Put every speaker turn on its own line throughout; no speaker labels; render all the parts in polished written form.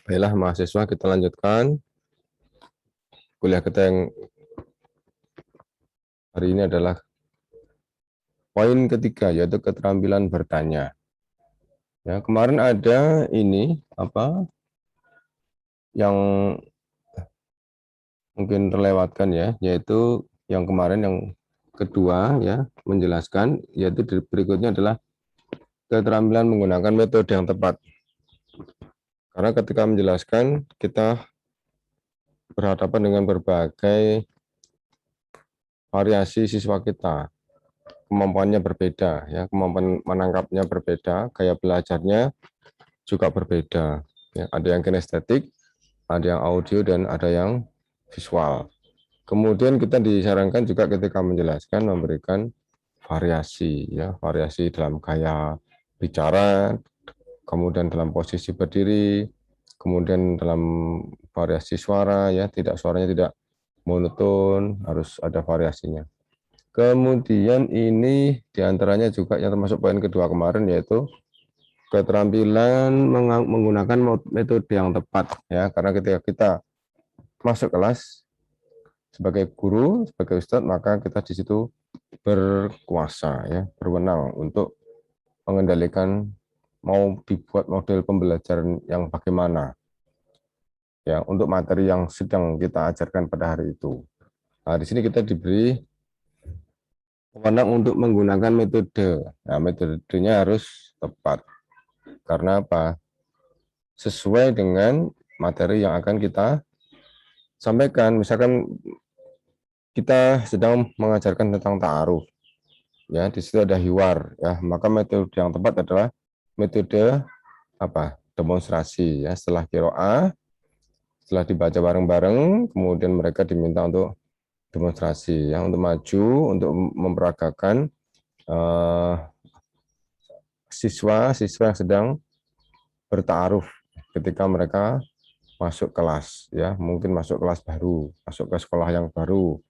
Baiklah mahasiswa, kita lanjutkan kuliah kita yang hari ini adalah poin ketiga, yaitu keterampilan bertanya. Ya, kemarin ada ini yang mungkin terlewatkan ya, yaitu yang kemarin yang kedua ya, menjelaskan, yaitu berikutnya adalah keterampilan menggunakan metode yang tepat. Karena ketika menjelaskan, kita berhadapan dengan berbagai variasi siswa kita. Kemampuannya berbeda, ya, kemampuan menangkapnya berbeda, gaya belajarnya juga berbeda. Ya, ada yang kinestetik, ada yang audio, dan ada yang visual. Kemudian kita disarankan juga ketika menjelaskan memberikan variasi, ya, variasi dalam gaya bicara, kemudian dalam posisi berdiri, kemudian dalam variasi suara, ya, suaranya tidak monoton, harus ada variasinya. Kemudian ini diantaranya juga yang termasuk poin kedua kemarin, yaitu keterampilan menggunakan metode yang tepat, ya, karena ketika kita masuk kelas sebagai guru, sebagai ustadz, maka kita di situ berkuasa, ya, berwenang untuk mengendalikan mau dibuat model pembelajaran yang bagaimana, ya, untuk materi yang sedang kita ajarkan pada hari itu. Nah, di sini kita diberi wewenang untuk menggunakan metode. Nah, metodenya harus tepat. Karena apa? Sesuai dengan materi yang akan kita sampaikan. Misalkan kita sedang mengajarkan tentang ta'aruf, ya, di situ ada hiwar, ya, maka metode yang tepat adalah metode demonstrasi, ya. Setelah qiraah, setelah dibaca bareng-bareng, kemudian mereka diminta untuk demonstrasi, ya, untuk maju, untuk memperagakan siswa-siswa yang sedang bertaaruf ketika mereka masuk kelas, ya, mungkin masuk kelas baru, masuk ke sekolah yang baru,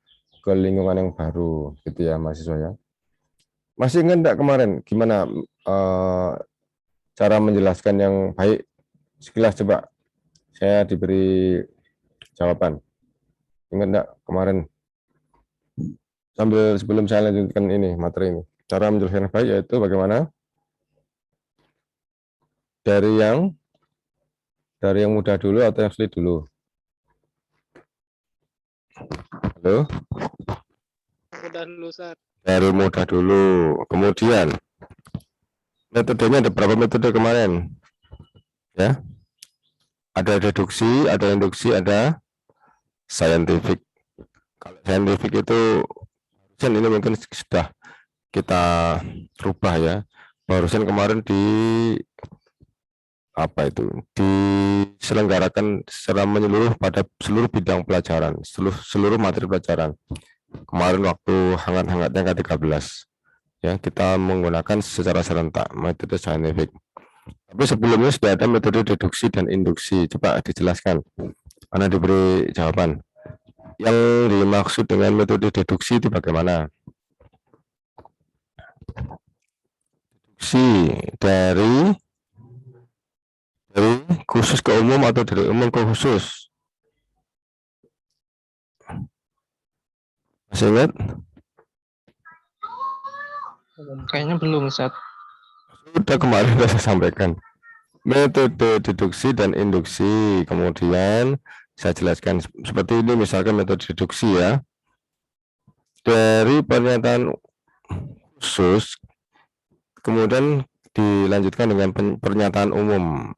ke lingkungan yang baru, gitu ya mahasiswa ya. Masih ingat enggak kemarin gimana cara menjelaskan yang baik? Sekilas coba saya diberi jawaban. Ingat enggak kemarin? Sambil sebelum saya lanjutkan ini materi ini, cara menjelaskan yang baik yaitu bagaimana? Dari yang mudah dulu atau yang sulit dulu? Halo?
Mudah dulu, Ustaz.
Dari mudah dulu. Kemudian metodenya ada berapa metode kemarin? Ya. Ada deduksi, ada induksi, ada scientific. Kalau scientific itu ini mungkin sudah kita rubah ya. Barusan kemarin diselenggarakan secara menyeluruh pada seluruh bidang pelajaran, seluruh materi pelajaran. Kemarin waktu hangat-hangatnya ke-13, ya, kita menggunakan secara serentak metode scientific. Tapi sebelumnya sudah ada metode deduksi dan induksi. Coba dijelaskan. Anda diberi jawaban. Yang dimaksud dengan metode deduksi itu bagaimana? Deduksi dari khusus ke umum atau dari umum ke khusus? Masih ingat?
Kayaknya belum, Ustaz.
Sudah kemarin sudah saya sampaikan. Metode deduksi dan induksi. Kemudian saya jelaskan seperti ini, misalkan metode deduksi ya. Dari pernyataan khusus, kemudian dilanjutkan dengan pernyataan umum.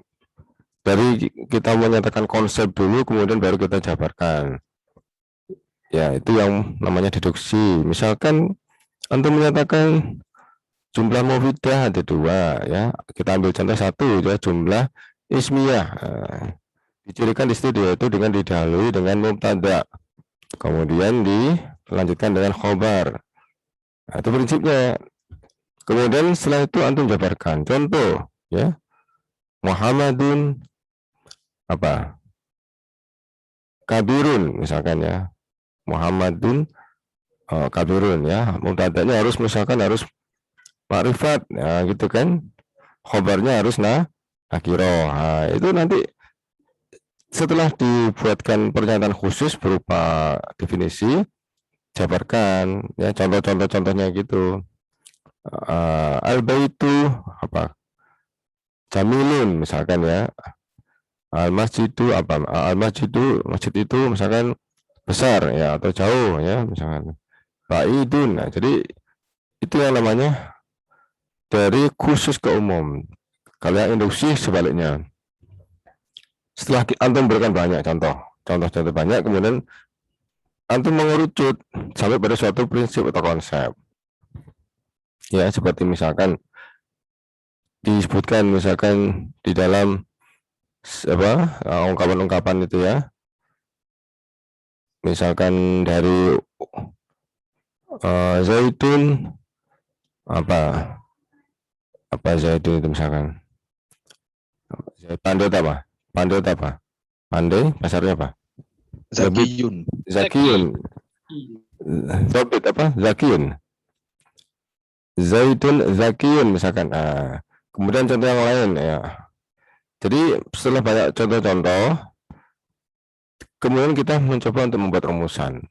Dari kita menyatakan konsep dulu, kemudian baru kita jabarkan. Ya, itu yang namanya deduksi. Misalkan untuk menyatakan jumlah mufidah ada 2, ya. Kita ambil contoh 1, ya, jumlah ismiyah. Dicirikan di situ yaitu dengan didahului dengan mubtada, kemudian dilanjutkan dengan khobar. Nah, itu prinsipnya. Kemudian setelah itu antum jabarkan. Contoh, ya, Muhammadun kabirun, misalkan ya, Muhammadun kabirun, ya, mubtadanya harus misalkan harus makrifat, ya, gitu kan, khobarnya harus nakiro. Nah, itu nanti setelah dibuatkan pernyataan khusus berupa definisi, jabarkan ya contoh-contohnya gitu. Al-baitu apa? Jamilun misalkan ya. Al-masjidu apa? Al-masjidu masjid itu misalkan besar ya atau jauh ya misalkan. Baidun. Nah, jadi itu yang namanya dari khusus ke umum. Kalau yang induksi sebaliknya. Setelah antum berikan banyak contoh banyak, kemudian antum mengerucut sampai pada suatu prinsip atau konsep. Ya, seperti misalkan disebutkan misalkan di dalam apa ungkapan-ungkapan itu ya. Misalkan dari zaitun apa zaitun itu misalkan. Pandai apa? Pandai apa? Pandai pasarnya apa?
Zakiyun.
Zakiyun. Zabit apa? Zakiyun. Zaitun zakiyun misalkan. Kemudian contoh yang lain ya. Jadi setelah banyak contoh-contoh, kemudian kita mencoba untuk membuat rumusan.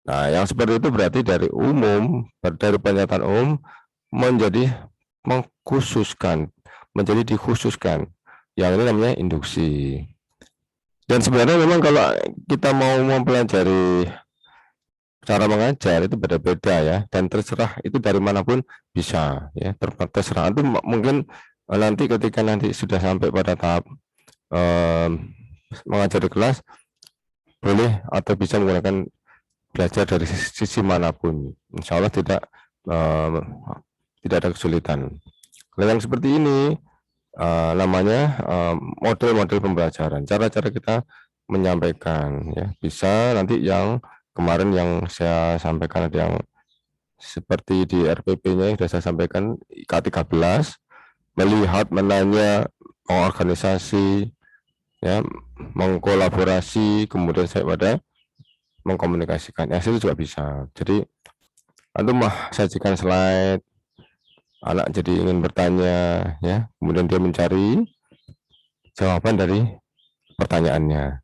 Nah, yang seperti itu berarti dari umum, dari pernyataan umum menjadi mengkhususkan, menjadi dikhususkan. Yang ini namanya induksi. Dan sebenarnya memang kalau kita mau mempelajari cara mengajar itu beda-beda ya, dan terserah itu dari manapun bisa ya, terserah itu mungkin nanti ketika nanti sudah sampai pada tahap mengajar di kelas boleh atau bisa menggunakan belajar dari sisi manapun, insya Allah tidak ada kesulitan. Kalau yang seperti ini namanya model-model pembelajaran, cara-cara kita menyampaikan ya, bisa nanti yang kemarin yang saya sampaikan ada yang seperti di RPP-nya yang sudah saya sampaikan K13, melihat, menanya, mengorganisasi ya, mengkolaborasi, kemudian saya pada mengkomunikasikan. Yang itu juga bisa. Jadi antum sajikan slide, anak jadi ingin bertanya ya, kemudian dia mencari jawaban dari pertanyaannya.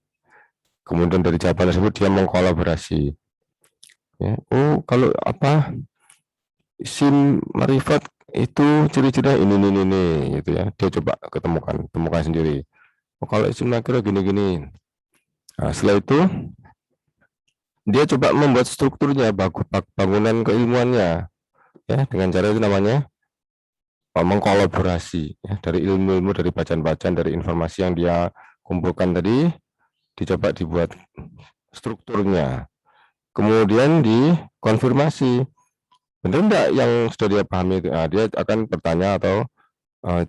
Kemudian dari jawaban tersebut dia mengkolaborasi. Ya, oh kalau apa SIM Marifat itu ciri-cirinya ini gitu ya. Dia coba temukan sendiri. Oh kalau SIM Nakira gini-gini. Nah, setelah itu dia coba membuat strukturnya, bangunan keilmuannya ya, dengan cara itu namanya mengkolaborasi ya, dari ilmu-ilmu, dari bacaan-bacaan, dari informasi yang dia kumpulkan tadi, dicoba dibuat strukturnya, kemudian dikonfirmasi benar enggak yang sudah dia pahami itu. Nah, dia akan bertanya atau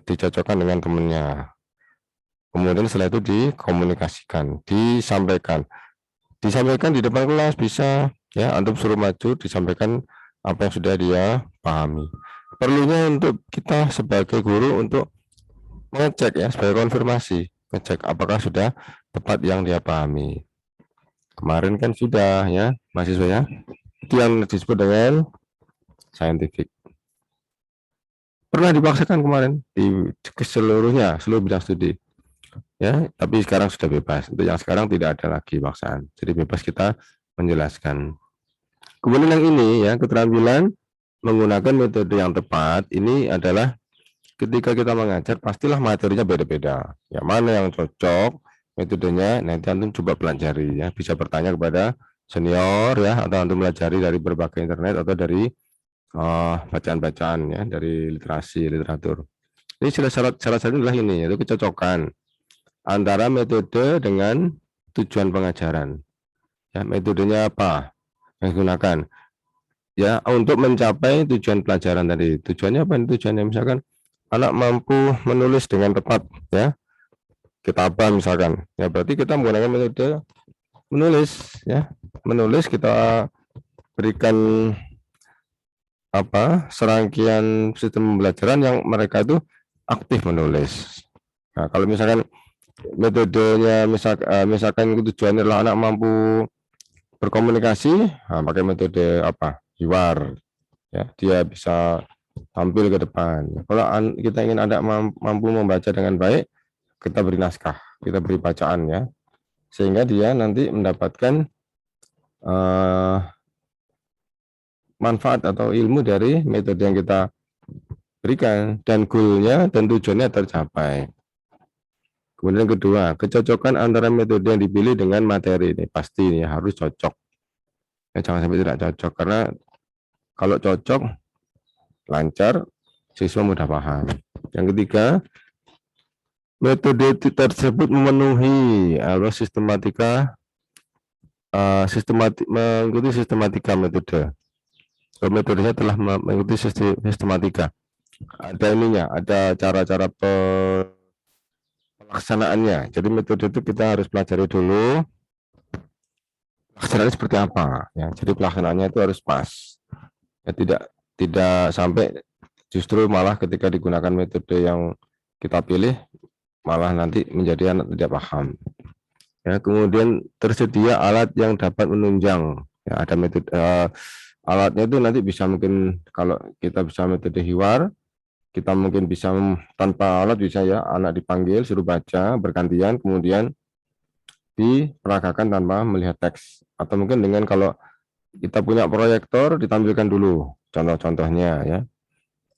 dicocokkan dengan temannya, kemudian setelah itu dikomunikasikan, disampaikan di depan kelas bisa ya, antum suruh maju disampaikan apa yang sudah dia pahami. Perlunya untuk kita sebagai guru untuk mengecek ya, sebagai konfirmasi, ngecek apakah sudah tepat yang dia pahami. Kemarin kan sudah ya mahasiswanya, itu yang disebut dengan scientific. Pernah dipaksakan kemarin di seluruh bidang studi ya, tapi sekarang sudah bebas. Untuk yang sekarang tidak ada lagi paksaan, jadi bebas kita menjelaskan. Kemudian yang ini ya, keterampilan menggunakan metode yang tepat ini adalah ketika kita mengajar pastilah materinya beda-beda. Yang mana yang cocok metodenya nanti antum coba pelajari ya, bisa bertanya kepada senior ya, atau antum pelajari dari berbagai internet atau dari bacaan-bacaan ya, dari literatur. Ini syarat-syarat adalah ini, yaitu kecocokan antara metode dengan tujuan pengajaran. Ya, metodenya apa yang digunakan? Ya, untuk mencapai tujuan pelajaran tadi. Tujuannya apa? Tujuannya misalkan anak mampu menulis dengan tepat ya. Kitabah misalkan. Ya, berarti kita menggunakan metode menulis ya. Menulis kita berikan serangkaian sistem pembelajaran yang mereka itu aktif menulis. Nah, kalau misalkan metodenya misalkan tujuannya adalah anak mampu berkomunikasi, pakai metode hiwar ya, dia bisa tampil ke depan. Kalau kita ingin anak mampu membaca dengan baik, kita beri naskah, kita beri bacaan ya, sehingga dia nanti mendapatkan manfaat atau ilmu dari metode yang kita berikan dan goalnya dan tujuannya tercapai. Kemudian kedua, kecocokan antara metode yang dipilih dengan materi ini pasti ini harus cocok. Ya, jangan sampai tidak cocok karena kalau cocok lancar siswa mudah paham. Yang ketiga, metode tersebut memenuhi sistematika mengikuti sistematika metode. Metodenya telah mengikuti sistematika. Ada ininya, ada cara-cara pelaksanaannya. Jadi metode itu kita harus pelajari dulu pelaksanaannya seperti apa. Ya, jadi pelaksanaannya itu harus pas. Ya, tidak sampai justru malah ketika digunakan metode yang kita pilih malah nanti menjadi anak tidak paham. Ya, kemudian tersedia alat yang dapat menunjang. Ya, ada metode alatnya itu nanti bisa mungkin kalau kita bisa metode hiwar, kita mungkin bisa tanpa alat bisa ya anak dipanggil suruh baca bergantian kemudian diperagakan tanpa melihat teks atau mungkin dengan kalau kita punya proyektor ditampilkan dulu contoh-contohnya ya.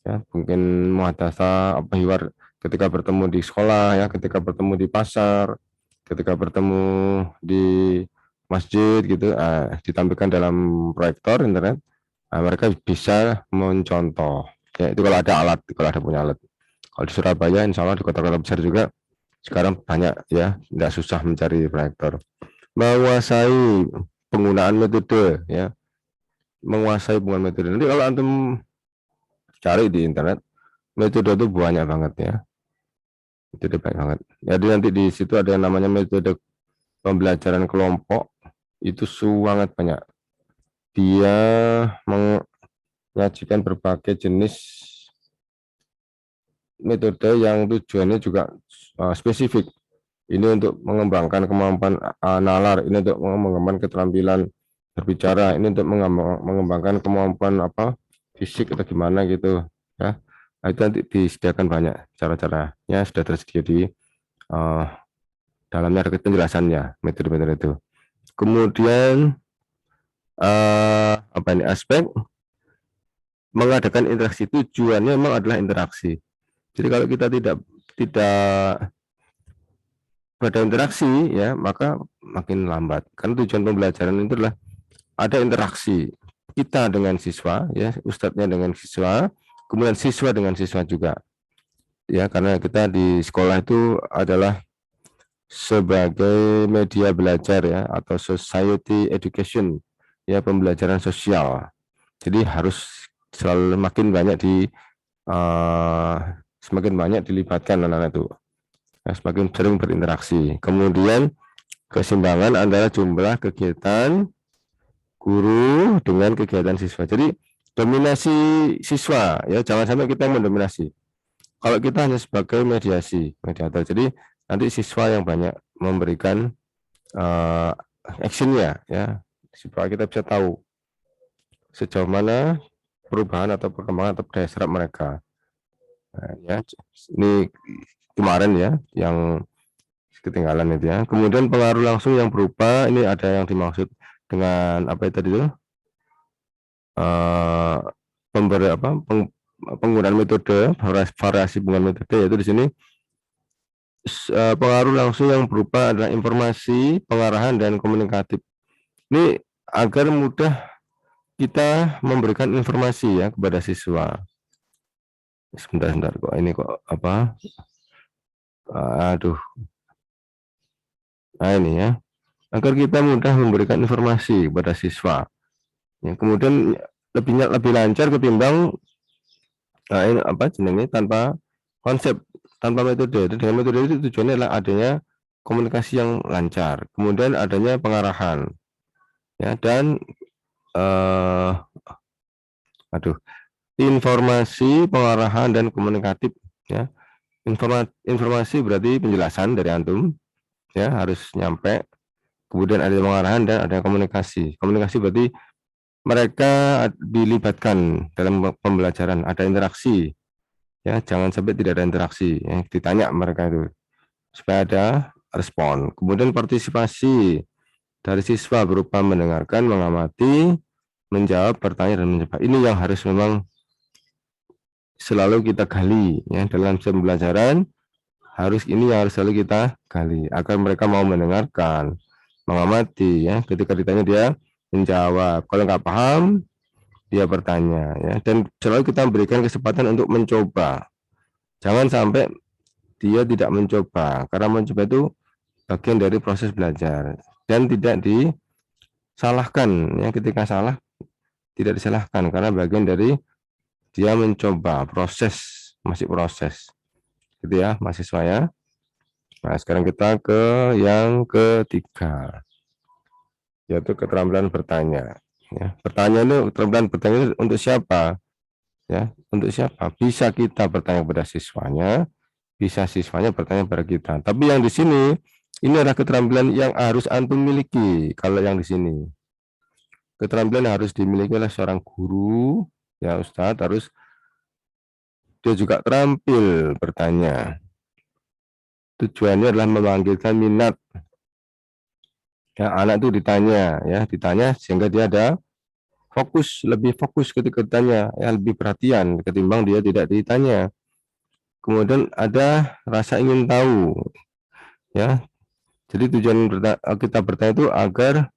Ya, mungkin muhadasa apa hiwar ketika bertemu di sekolah ya, ketika bertemu di pasar, ketika bertemu di masjid gitu, ditampilkan dalam proyektor internet, mereka bisa mencontoh. Ya, itu kalau ada alat, kalau ada punya alat. Kalau di Surabaya, insya Allah di kota-kota besar juga sekarang banyak ya, tidak susah mencari proyektor. Menguasai penggunaan metode ya, menguasai penggunaan metode. Nanti kalau antum cari di internet, metode itu banyak banget ya. Metode banyak banget. Jadi nanti di situ ada yang namanya metode pembelajaran kelompok, itu sangat banyak. Dia menyajikan berbagai jenis metode yang tujuannya juga spesifik. Ini untuk mengembangkan kemampuan nalar, ini untuk mengembangkan keterampilan berbicara, ini untuk mengembangkan kemampuan fisik atau gimana gitu ya. Nah, itu nanti disediakan banyak cara-caranya sudah tersedia di dalamnya ada penjelasannya metode-metode itu. Kemudian apa ini aspek mengadakan interaksi, tujuannya memang adalah interaksi. Jadi kalau kita tidak pada interaksi ya maka makin lambat. Karena tujuan pembelajaran itu adalah ada interaksi kita dengan siswa ya, ustadznya dengan siswa, kemudian siswa dengan siswa juga. Ya, karena kita di sekolah itu adalah sebagai media belajar ya atau society education ya, pembelajaran sosial. Jadi harus selalu semakin banyak dilibatkan anak-anak itu. Ya, semakin sering berinteraksi. Kemudian keseimbangan antara jumlah kegiatan guru dengan kegiatan siswa. Jadi dominasi siswa ya, jangan sampai kita mendominasi. Kalau kita hanya sebagai mediator. Jadi nanti siswa yang banyak memberikan actionnya ya, supaya kita bisa tahu sejauh mana perubahan atau perkembangan atau daya serap mereka. Nah, ya, ini kemarin ya yang ketinggalan itu ya. Kemudian pengaruh langsung yang berupa ini ada yang dimaksud dengan apa itu tadi itu penggunaan metode variasi penggunaan metode, yaitu di sini pengaruh langsung yang berupa adalah informasi, pengarahan dan komunikatif. Ini agar mudah kita memberikan informasi ya kepada siswa. Sebentar kok ini kok apa? Aduh. Nah ini ya, agar kita mudah memberikan informasi kepada siswa. Ya, kemudian lebih lancar ketimbang ini apa jenenge tanpa konsep, tanpa metode. Dengan metode itu tujuannya adalah adanya komunikasi yang lancar, kemudian adanya pengarahan, ya dan informasi, pengarahan dan komunikatif. Ya, informasi berarti penjelasan dari antum, ya harus nyampe. Kemudian ada pengarahan dan ada komunikasi. Komunikasi berarti mereka dilibatkan dalam pembelajaran, ada interaksi. Ya, jangan sampai tidak ada interaksi. Ya, ditanya mereka itu supaya ada respon. Kemudian partisipasi dari siswa berupa mendengarkan, mengamati, menjawab pertanyaan dan mencoba. Ini yang harus memang selalu kita gali ya dalam pembelajaran. Ini yang harus selalu kita gali agar mereka mau mendengarkan, mengamati ya. Ketika ditanya dia menjawab. Kalau nggak paham dia bertanya ya. Dan selalu kita berikan kesempatan untuk mencoba. Jangan sampai dia tidak mencoba, karena mencoba itu bagian dari proses belajar dan tidak disalahkan ya. Ketika salah tidak disalahkan karena bagian dari dia mencoba, masih proses gitu ya mahasiswa ya. Nah, sekarang kita ke yang ketiga, yaitu keterampilan bertanya ya. Keterampilan bertanya untuk siapa ya? Untuk siapa? Bisa kita bertanya kepada siswanya, bisa siswanya bertanya kepada kita. Tapi yang di sini ini adalah keterampilan yang harus antum miliki. Kalau yang di sini keterampilan harus dimiliki oleh seorang guru ya, Ustadz, harus dia juga terampil bertanya. Tujuannya adalah memanggilkan minat ya, anak itu ditanya sehingga dia ada lebih fokus ketika ditanya ya, lebih perhatian ketimbang dia tidak ditanya. Kemudian ada rasa ingin tahu ya. Jadi tujuan kita bertanya itu agar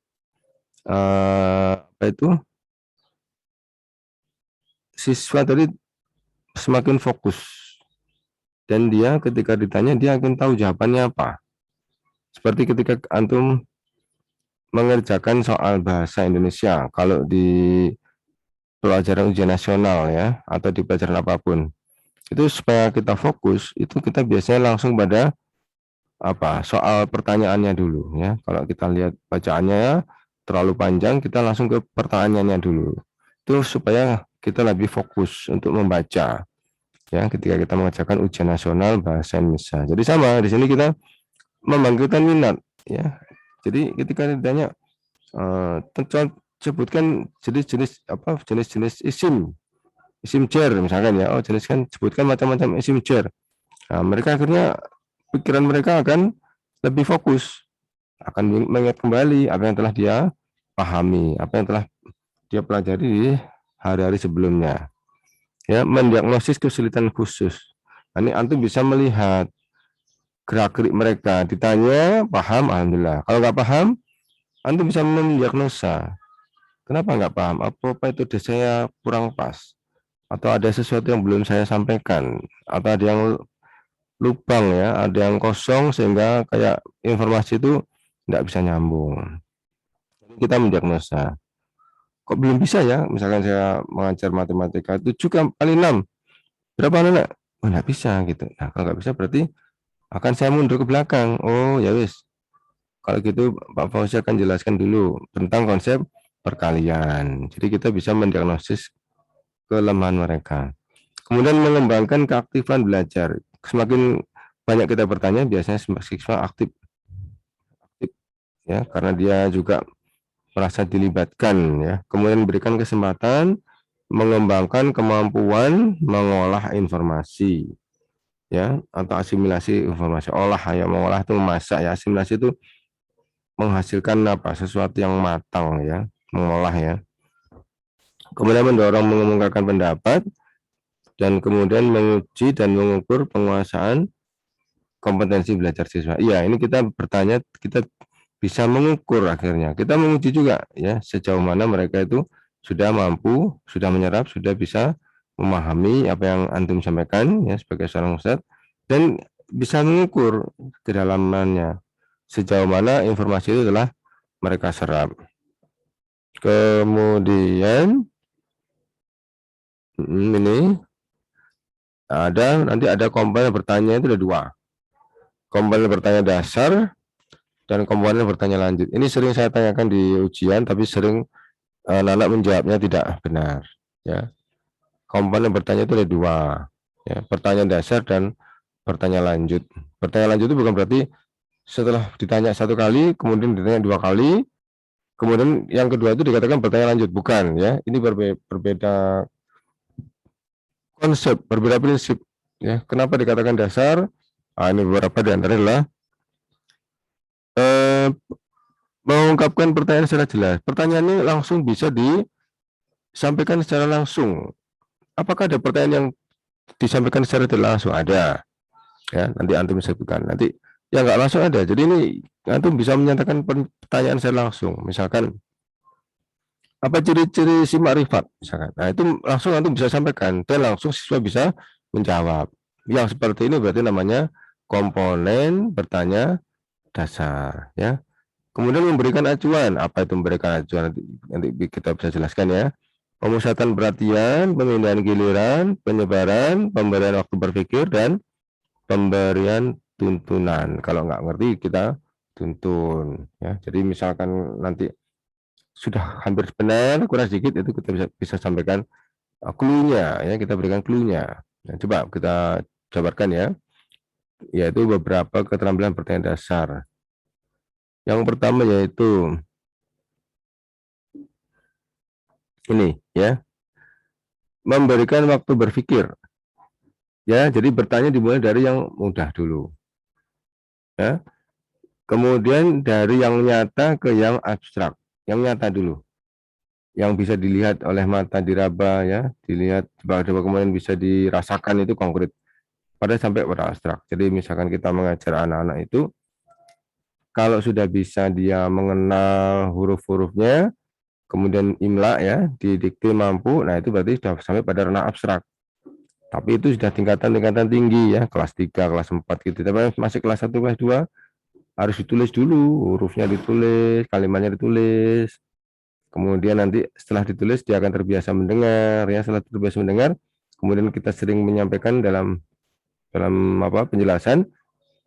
siswa tadi semakin fokus dan dia ketika ditanya dia akan tahu jawabannya apa. Seperti ketika antum mengerjakan soal bahasa Indonesia kalau di pelajaran ujian nasional ya, atau di pelajaran apapun, itu supaya kita fokus itu kita biasanya langsung pada soal pertanyaannya dulu ya. Kalau kita lihat bacaannya terlalu panjang, kita langsung ke pertanyaannya dulu. Itu supaya kita lebih fokus untuk membaca ya ketika kita mengerjakan ujian nasional bahasa Indonesia. Jadi sama di sini kita memanggilkan minat ya. Jadi ketika ditanya sebutkan jenis-jenis isim jar misalkan ya. Sebutkan macam-macam isim jar. Nah, mereka akhirnya pikiran mereka akan lebih fokus, akan mengingat kembali apa yang telah dia pahami, apa yang telah dia pelajari di hari-hari sebelumnya. Ya, mendiagnosis kesulitan khusus. Nah, ini antum bisa melihat gerak-gerik mereka. Ditanya, paham, alhamdulillah. Kalau nggak paham, antum bisa mendiagnosa. Kenapa nggak paham? Apa itu saya kurang pas? Atau ada sesuatu yang belum saya sampaikan? Atau ada yang lubang ya, ada yang kosong sehingga kayak informasi itu nggak bisa nyambung. Kita mendiagnosa. Kok belum bisa ya? Misalkan saya mengajar matematika 7 kali 6. Berapa anak? Oh, nggak bisa gitu. Nah, kalau nggak bisa berarti akan saya mundur ke belakang. Oh, ya wis. Kalau gitu Pak Fauzi akan jelaskan dulu tentang konsep perkalian. Jadi kita bisa mendiagnosis kelemahan mereka. Kemudian mengembangkan keaktifan belajar. Semakin banyak kita bertanya, biasanya siswa aktif ya, karena dia juga merasa dilibatkan ya. Kemudian berikan kesempatan mengembangkan kemampuan mengolah informasi ya, atau asimilasi informasi. Mengolah itu memasak ya, asimilasi itu menghasilkan sesuatu yang matang ya, mengolah ya. Kemudian mendorong mengumumkan pendapat dan kemudian menguji dan mengukur penguasaan kompetensi belajar siswa. Iya, ini kita bertanya, kita bisa mengukur akhirnya. Kita menguji juga ya sejauh mana mereka itu sudah mampu, sudah menyerap, sudah bisa memahami apa yang antum sampaikan ya sebagai seorang ustadz, dan bisa mengukur kedalamannya sejauh mana informasi itu telah mereka serap. Kemudian ini nanti ada komponen bertanya itu ada 2. Komponen bertanya dasar dan komponen bertanya lanjut. Ini sering saya tanyakan di ujian, tapi sering anak menjawabnya tidak benar. Ya, komponen bertanya itu ada 2. Ya, pertanyaan dasar dan pertanyaan lanjut. Pertanyaan lanjut itu bukan berarti setelah ditanya 1 kali, kemudian ditanya 2 kali, kemudian yang kedua itu dikatakan pertanyaan lanjut. Bukan ya, ini berbeda konsep, berbeda prinsip. Ya, kenapa dikatakan dasar? Ini beberapa di antara adalah eh, mengungkapkan pertanyaan secara jelas. Pertanyaannya langsung bisa disampaikan secara langsung. Apakah ada pertanyaan yang disampaikan secara tidak langsung? Ada. Ya, nanti antum sebutkan. Nanti yang nggak langsung ada. Jadi ini antum bisa menyatakan pertanyaan secara langsung. Misalkan apa ciri-ciri si makrifat? Misalkan. Nah, itu langsung antum bisa sampaikan dan langsung siswa bisa menjawab. Yang seperti ini berarti namanya komponen bertanya dasar, ya. Kemudian memberikan acuan. Apa itu memberikan acuan? Nanti kita bisa jelaskan, ya. Pemusatan perhatian, pemindahan giliran, penyebaran, pemberian waktu berpikir, dan pemberian tuntunan. Kalau nggak ngerti kita tuntun, ya. Jadi misalkan nanti sudah hampir benar, kurang sedikit, itu kita bisa sampaikan clue-nya, ya. Kita berikan clue-nya. Nah, coba kita jabarkan, ya. Yaitu beberapa keterampilan pertanyaan dasar. Yang pertama yaitu ini, ya, memberikan waktu berpikir, ya. Jadi bertanya dimulai dari yang mudah dulu, ya. Kemudian dari yang nyata ke yang abstrak. Yang nyata dulu, yang bisa dilihat oleh mata, diraba, ya, dilihat, coba kemudian bisa dirasakan, itu konkret, pada sampai pada abstrak. Jadi misalkan kita mengajar anak-anak itu, kalau sudah bisa dia mengenal huruf-hurufnya, kemudian imla, ya, didikte mampu, nah itu berarti sudah sampai pada ranah abstrak. Tapi itu sudah tingkatan-tingkatan tinggi, ya, kelas 3, kelas 4 gitu. Tapi masih kelas 1, kelas 2 harus ditulis dulu, hurufnya ditulis, kalimatnya ditulis. Kemudian nanti setelah ditulis dia akan terbiasa mendengar, ya. Setelah terbiasa mendengar, kemudian kita sering menyampaikan dalam apa penjelasan,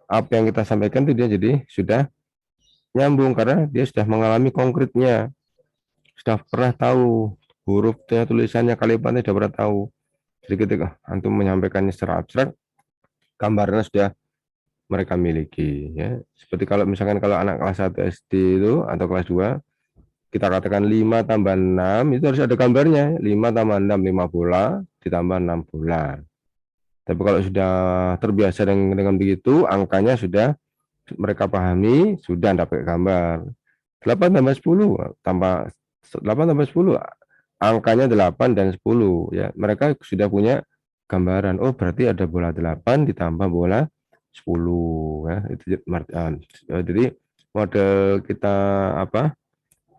apa yang kita sampaikan itu dia jadi sudah nyambung karena dia sudah mengalami konkretnya, sudah pernah tahu hurufnya, tulisannya, kalimatnya sudah pernah tahu. Jadi ketika antum menyampaikannya secara abstrak, gambarnya sudah mereka miliki, ya. Seperti kalau misalkan kalau anak kelas 1 SD itu atau kelas 2, kita katakan 5 tambah 6, itu harus ada gambarnya. 5 tambah 6, 5 bola, ditambah 6 bola. Tapi kalau sudah terbiasa dengan begitu, angkanya sudah mereka pahami, sudah dapat gambar. 8 tambah 10, tambah 8 tambah 10, angkanya 8 dan 10, ya. Mereka sudah punya gambaran. Oh, berarti ada bola 8 ditambah bola 10, ya. Itu jadi model kita apa?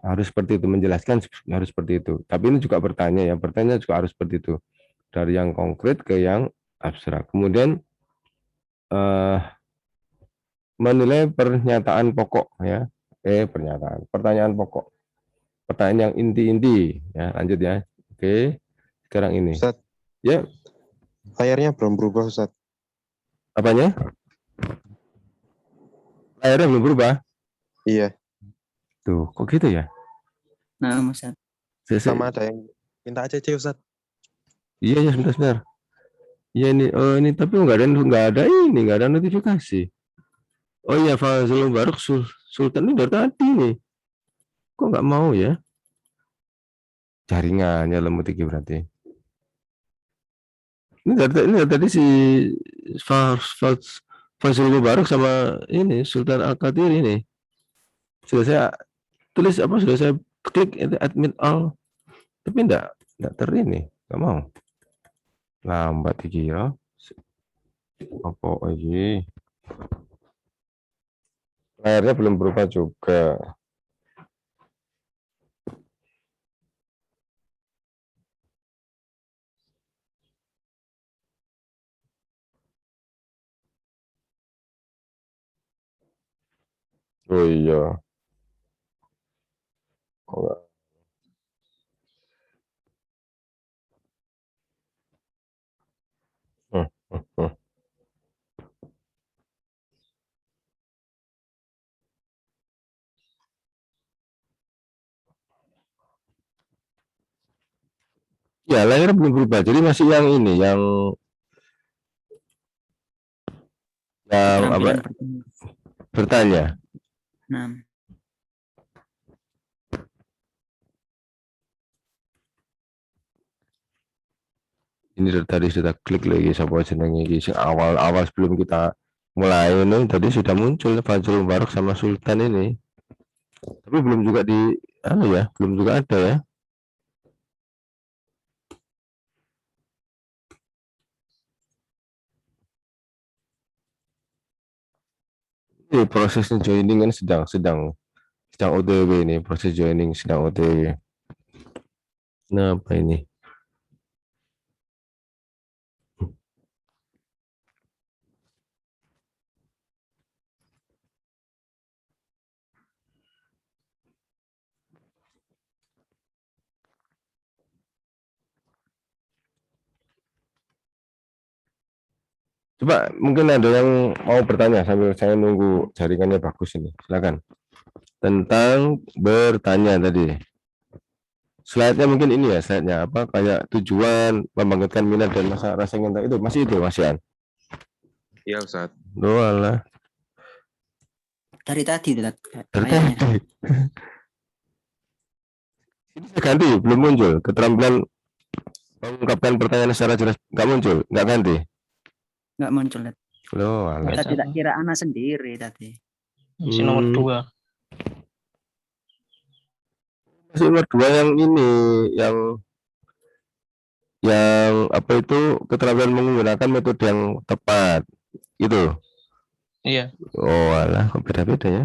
Harus seperti itu, menjelaskan harus seperti itu. Tapi ini juga bertanya, ya. Bertanya juga harus seperti itu. Dari yang konkret ke yang abstrak. Kemudian menilai pernyataan pokok, ya. Pertanyaan pokok. Pertanyaan yang inti-inti, ya. Lanjut, ya. Oke. Sekarang ini.
Ustaz,
Ya,
layarnya belum berubah, Ustaz.
apanya? Layarnya belum berubah.
Iya,
Tuh, kok gitu, ya?
Nah, Ustaz.
sama ada yang minta ACC, Ustaz.
Iya, ya, sebentar. Iya, ini, oh, ini tapi nggak ada notifikasi. Oh iya, Fazlul Baruk Sultan ini dari tadi nih. Kok nggak mau, ya? Jaringannya lemot iki berarti. Ini dari tadi si Fazlul Baruk sama ini Sultan Al-Qadir ini. Sudah saya tulis apa? Sudah saya klik admit all. Tapi enggak ini, enggak mau. Lambat iki, ya. Apa lagi? Layarnya belum berubah juga. Oh iya. Kok nggak? Hmm, hmm, hmm. Ya, layar belum berubah. Jadi masih yang ini, yang apa?
Keterampilan pertanyaan.
Bertanya.
Nah,
Ini dari tadi sudah klik lagi, siapa jenenge iki sing awal-awal sebelum kita mulai ini tadi sudah muncul Fajrul Mubarak sama Sultan ini, tapi belum juga di belum juga ada ya. Ini prosesnya joining kan sedang OTW ini, proses joining sedang OTW. Nah, apa ini? Coba mungkin ada yang mau bertanya sambil saya nunggu jaringannya bagus ini. Silakan. Tentang bertanya tadi. Slide-nya mungkin ini ya, slide-nya apa kayak tujuan, membangkitkan minat dan rasa ingin tahu itu masih Mas Ian?
Iya Ustaz.
Doalah.
Dari tadi Tat,
Dari
kayaknya.
tadi. Ini saya ganti, belum muncul. Keterampilan mengungkapkan pertanyaan secara jelas nggak muncul, nggak ganti.
Nggak muncul Tat.
Loh, alah.
Tadi tak kira anak sendiri tadi.
Masih nomor 2.
Masih nomor 2 yang ini, yang apa itu keterampilan menggunakan metode yang tepat, gitu.
Iya.
Oh, alah, kok beda-beda ya.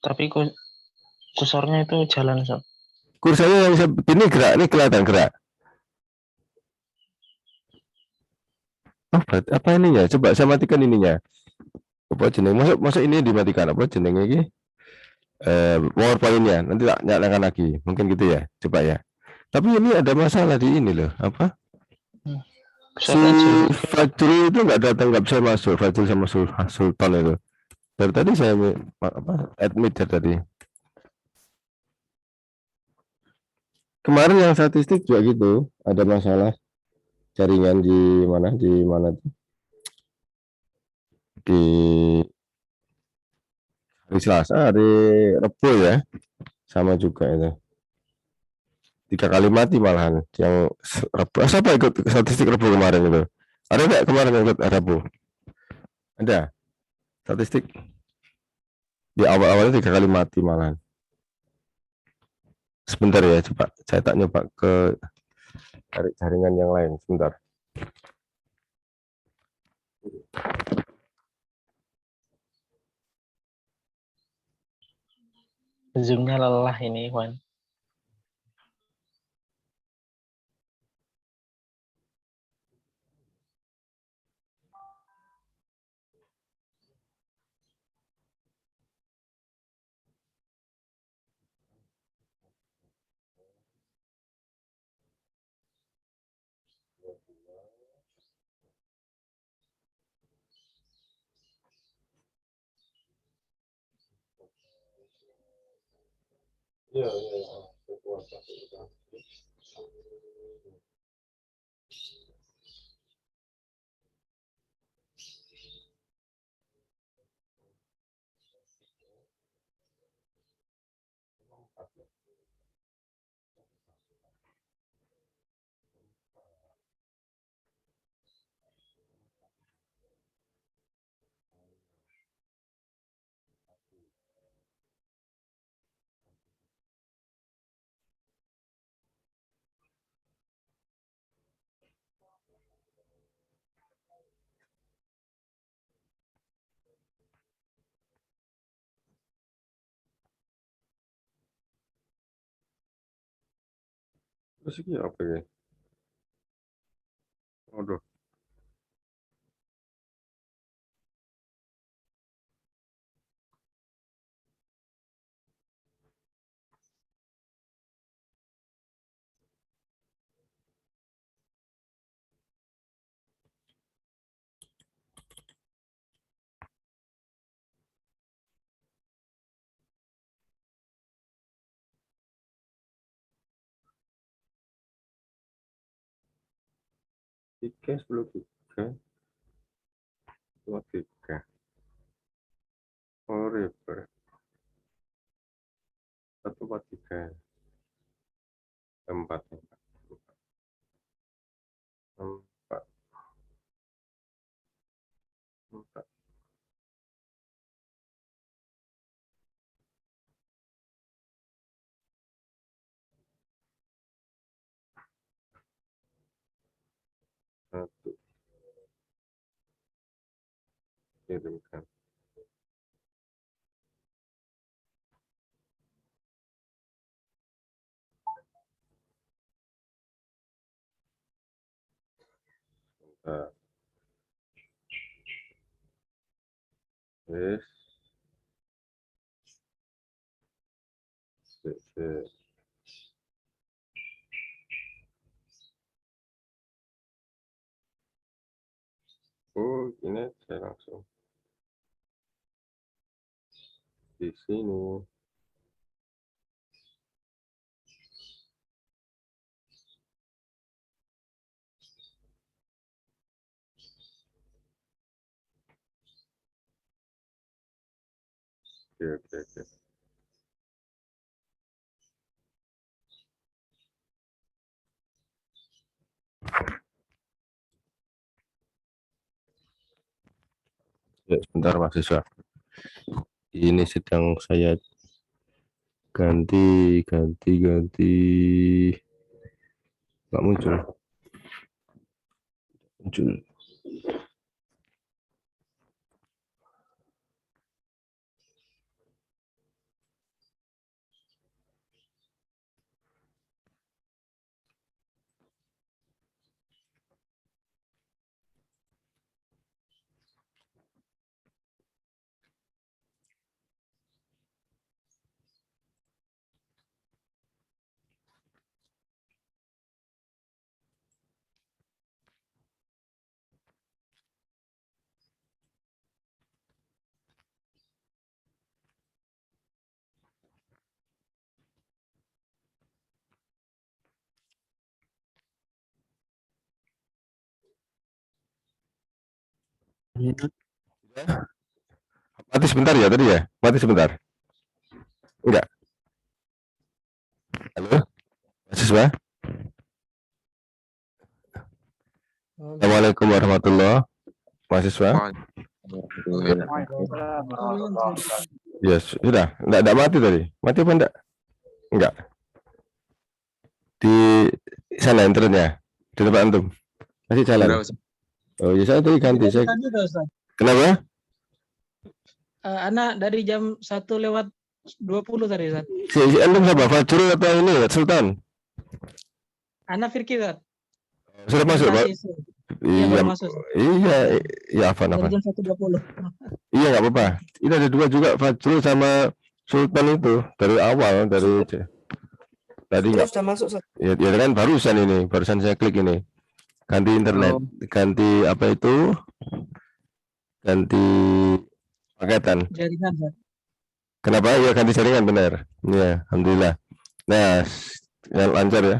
Tapi kursornya itu jalan, Sob.
Kursanya yang begini gerak, ini kelihatan gerak. Oh, apa ininya? Coba saya matikan ininya. Apa jeneng? Masuk ini dimatikan apa jeneng ini? PowerPoint-nya nanti tak nyalakan lagi. Mungkin gitu ya. Coba ya. Tapi ini ada masalah di ini loh. Apa? Si Fajrul itu nggak datang, nggak bisa masuk. Fajrul sama Sultan itu. Dari tadi saya admit tadi. Kemarin yang statistik juga gitu, ada masalah jaringan di mana tuh? Di hari Selasa, hari Rabu ya, sama juga itu. 3 kali mati malahan yang Rabu. Siapa ikut statistik Rabu kemarin itu? Ada nggak kemarin yang ikut Rabu? Ada statistik di awal-awalnya 3 kali mati malahan. Sebentar ya, coba saya tak nyoba ke jaringan yang lain sebentar.
Zoom-nya lelah ini, Wan.
Iya. Terus ini apa ya? Waduh. Tiga 10 giga, 2 giga. Oh, river. 143. 4. 4. Satu, kirimkan. Nah, yes. Sip. Oh, ini saya langsung di sini. Oke. Ya, sebentar mahasiswa. Ini sedang saya ganti. Nggak muncul. Mati sebentar ya tadi ya? Mati sebentar. Enggak. Halo, mahasiswa. Assalamualaikum warahmatullahi wabarakatuh. Mahasiswa. Ya sudah. Enggak mati tadi. Mati apa enggak? Enggak. Di sana internetnya. Di tempat antum. Masih jalan. Oh ya, saya tadi ganti. Saya... Kenapa?
Anak dari jam 1:20 tadi, Ustaz.
Si antum siapa? Fajrul atau ini? Sultan?
Anak Firki, Ustaz.
Sudah masuk, Pak?
Iya, baru masuk.
Iya, apa?
Dari jam 1:20.
Iya, nggak apa-apa. Ini ada dua juga, Fajrul sama Sultan itu. Dari awal, dari... Tadi nggak? Sudah masuk, Ustaz. Ya kan barusan saya klik ini. Ganti internet, ganti apa itu? Ganti paketan.
Jaringan, Ustaz.
Kenapa? Ya ganti jaringan, benar. Ya, alhamdulillah. Nah, lancar ya.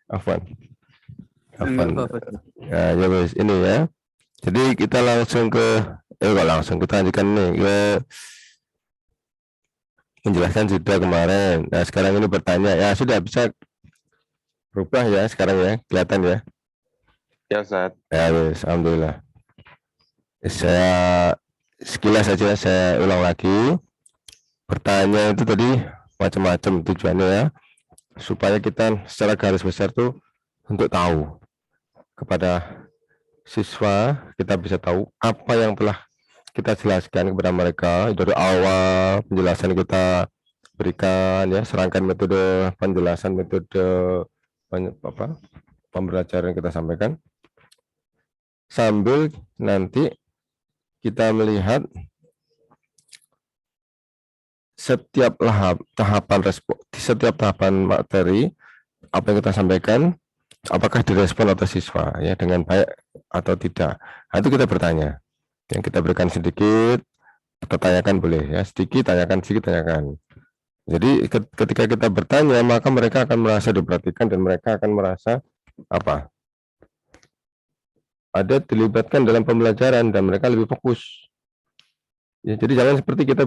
Afwan. Nah, ya guys, ini ya. Jadi kita langsung kita lanjutkan nih ke menjelaskan sudah kemarin. Nah, sekarang ini bertanya. Ya, sudah bisa berubah ya sekarang ya, kelihatan ya.
Ya, Ustaz.
Ya, wes, alhamdulillah. Saya sekilas saja saya ulang lagi. Pertanyaan itu tadi macam-macam tujuannya ya, supaya kita secara garis besar tuh untuk tahu kepada siswa, kita bisa tahu apa yang telah kita jelaskan kepada mereka dari awal penjelasan kita berikan ya, serangkaian metode penjelasan, metode pembelajaran yang kita sampaikan, sambil nanti kita melihat setiap tahapan materi apa yang kita sampaikan, apakah direspon oleh siswa ya dengan baik atau tidak. Nah, itu kita bertanya. Yang kita berikan sedikit, kita tanyakan boleh ya, sedikit tanyakan. Jadi ketika kita bertanya, maka mereka akan merasa diperhatikan dan mereka akan merasa apa? Ada dilibatkan dalam pembelajaran dan mereka lebih fokus. Ya, jadi jangan seperti kita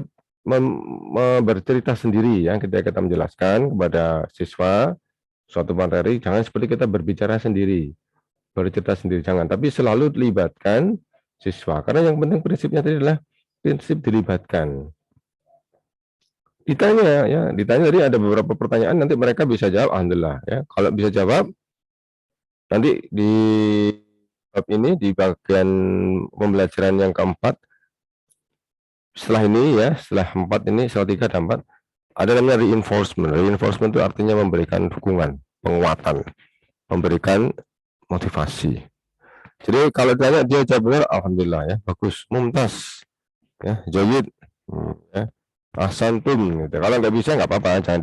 bercerita sendiri ya, ketika kita menjelaskan kepada siswa suatu materi, jangan seperti kita berbicara sendiri, bercerita sendiri, jangan, tapi selalu libatkan siswa. Karena yang penting prinsipnya tadi adalah prinsip dilibatkan. Ditanya tadi ada beberapa pertanyaan, nanti mereka bisa jawab, alhamdulillah ya. Kalau bisa jawab, nanti di bab ini di bagian pembelajaran yang keempat, setelah ini ya, setelah 4 ini, setelah 3 dan 4, ada namanya reinforcement. Reinforcement itu artinya memberikan dukungan, penguatan, memberikan motivasi. Jadi kalau ditanya dia jawab benar, alhamdulillah ya, bagus, mumtaz, ya, jayyid, ya, ahsantum gitu. Kalau nggak bisa nggak apa-apa, jangan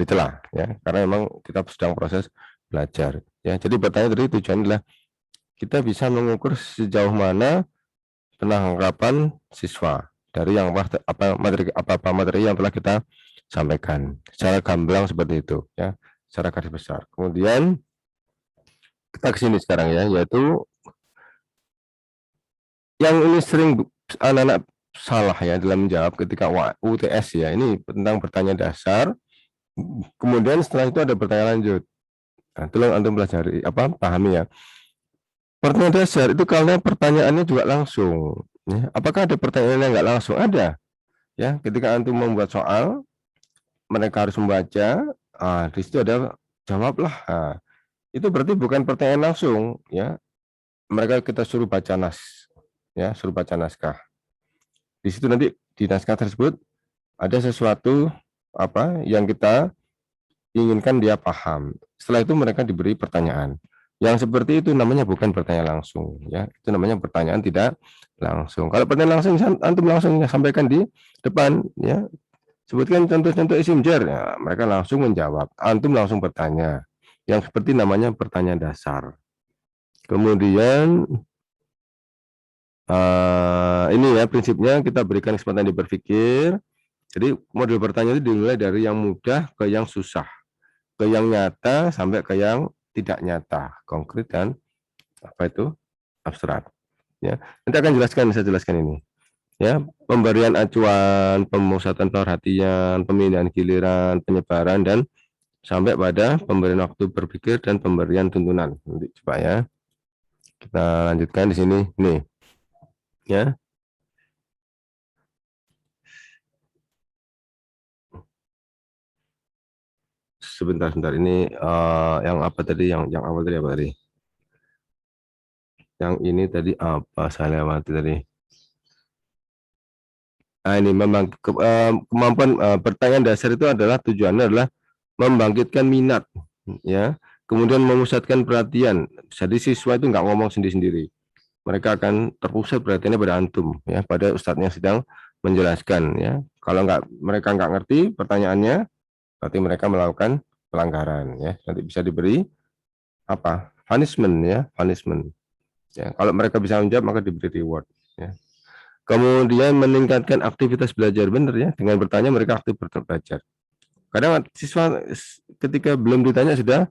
dicela ya, karena memang kita sedang proses belajar ya. Jadi bertanya tadi tujuannya adalah kita bisa mengukur sejauh mana penangkapan siswa dari yang materi yang telah kita sampaikan secara gamblang seperti itu ya, secara garis besar. Kemudian kita ke sini sekarang ya, yaitu yang ini sering anak-anak salah ya dalam menjawab ketika UTS ya, ini tentang bertanya dasar. Kemudian setelah itu ada bertanya lanjut. Nah, tolong antum pelajari pahami ya. Pertanyaan dasar itu karena pertanyaannya juga langsung. Ya. Apakah ada pertanyaan yang nggak langsung? Ada. Ya, ketika antum membuat soal, mereka harus membaca. Di situ ada jawablah. Nah, itu berarti bukan pertanyaan langsung. Ya, mereka kita suruh baca suruh baca naskah. Di situ nanti di naskah tersebut ada sesuatu yang kita inginkan dia paham. Setelah itu mereka diberi pertanyaan. Yang seperti itu namanya bukan pertanyaan langsung ya. Itu namanya pertanyaan tidak langsung. Kalau pertanyaan langsung antum langsung sampaikan di depan ya. Sebutkan contoh-contoh isim jar ya, mereka langsung menjawab. Antum langsung bertanya. Yang seperti namanya pertanyaan dasar. Kemudian ini ya prinsipnya, kita berikan kesempatan dia berpikir. Jadi model pertanyaan itu dimulai dari yang mudah ke yang susah, ke yang nyata sampai ke yang tidak nyata, konkret dan abstrak. Ya, nanti akan saya jelaskan ini. Ya, pemberian acuan, pemusatan perhatian, pemindahan giliran, penyebaran, dan sampai pada pemberian waktu berpikir dan pemberian tuntunan. Nanti coba ya. Kita lanjutkan di sini nih. Ya. Sebentar ini yang apa tadi, yang awal tadi apa tadi? Yang ini tadi apa saya lewati tadi? Ini memang kemampuan pertanyaan dasar itu adalah tujuannya adalah membangkitkan minat ya, kemudian memusatkan perhatian. Jadi siswa itu nggak ngomong sendiri-sendiri. Mereka akan terpusat perhatiannya pada antum ya, pada ustadznya sedang menjelaskan ya. Kalau mereka nggak ngerti pertanyaannya, berarti mereka melakukan pelanggaran ya. Nanti bisa diberi punishment ya, punishment. Ya, kalau mereka bisa menjawab maka diberi reward ya. Kemudian meningkatkan aktivitas belajar, benar ya, dengan bertanya mereka aktif belajar. Kadang siswa ketika belum ditanya sudah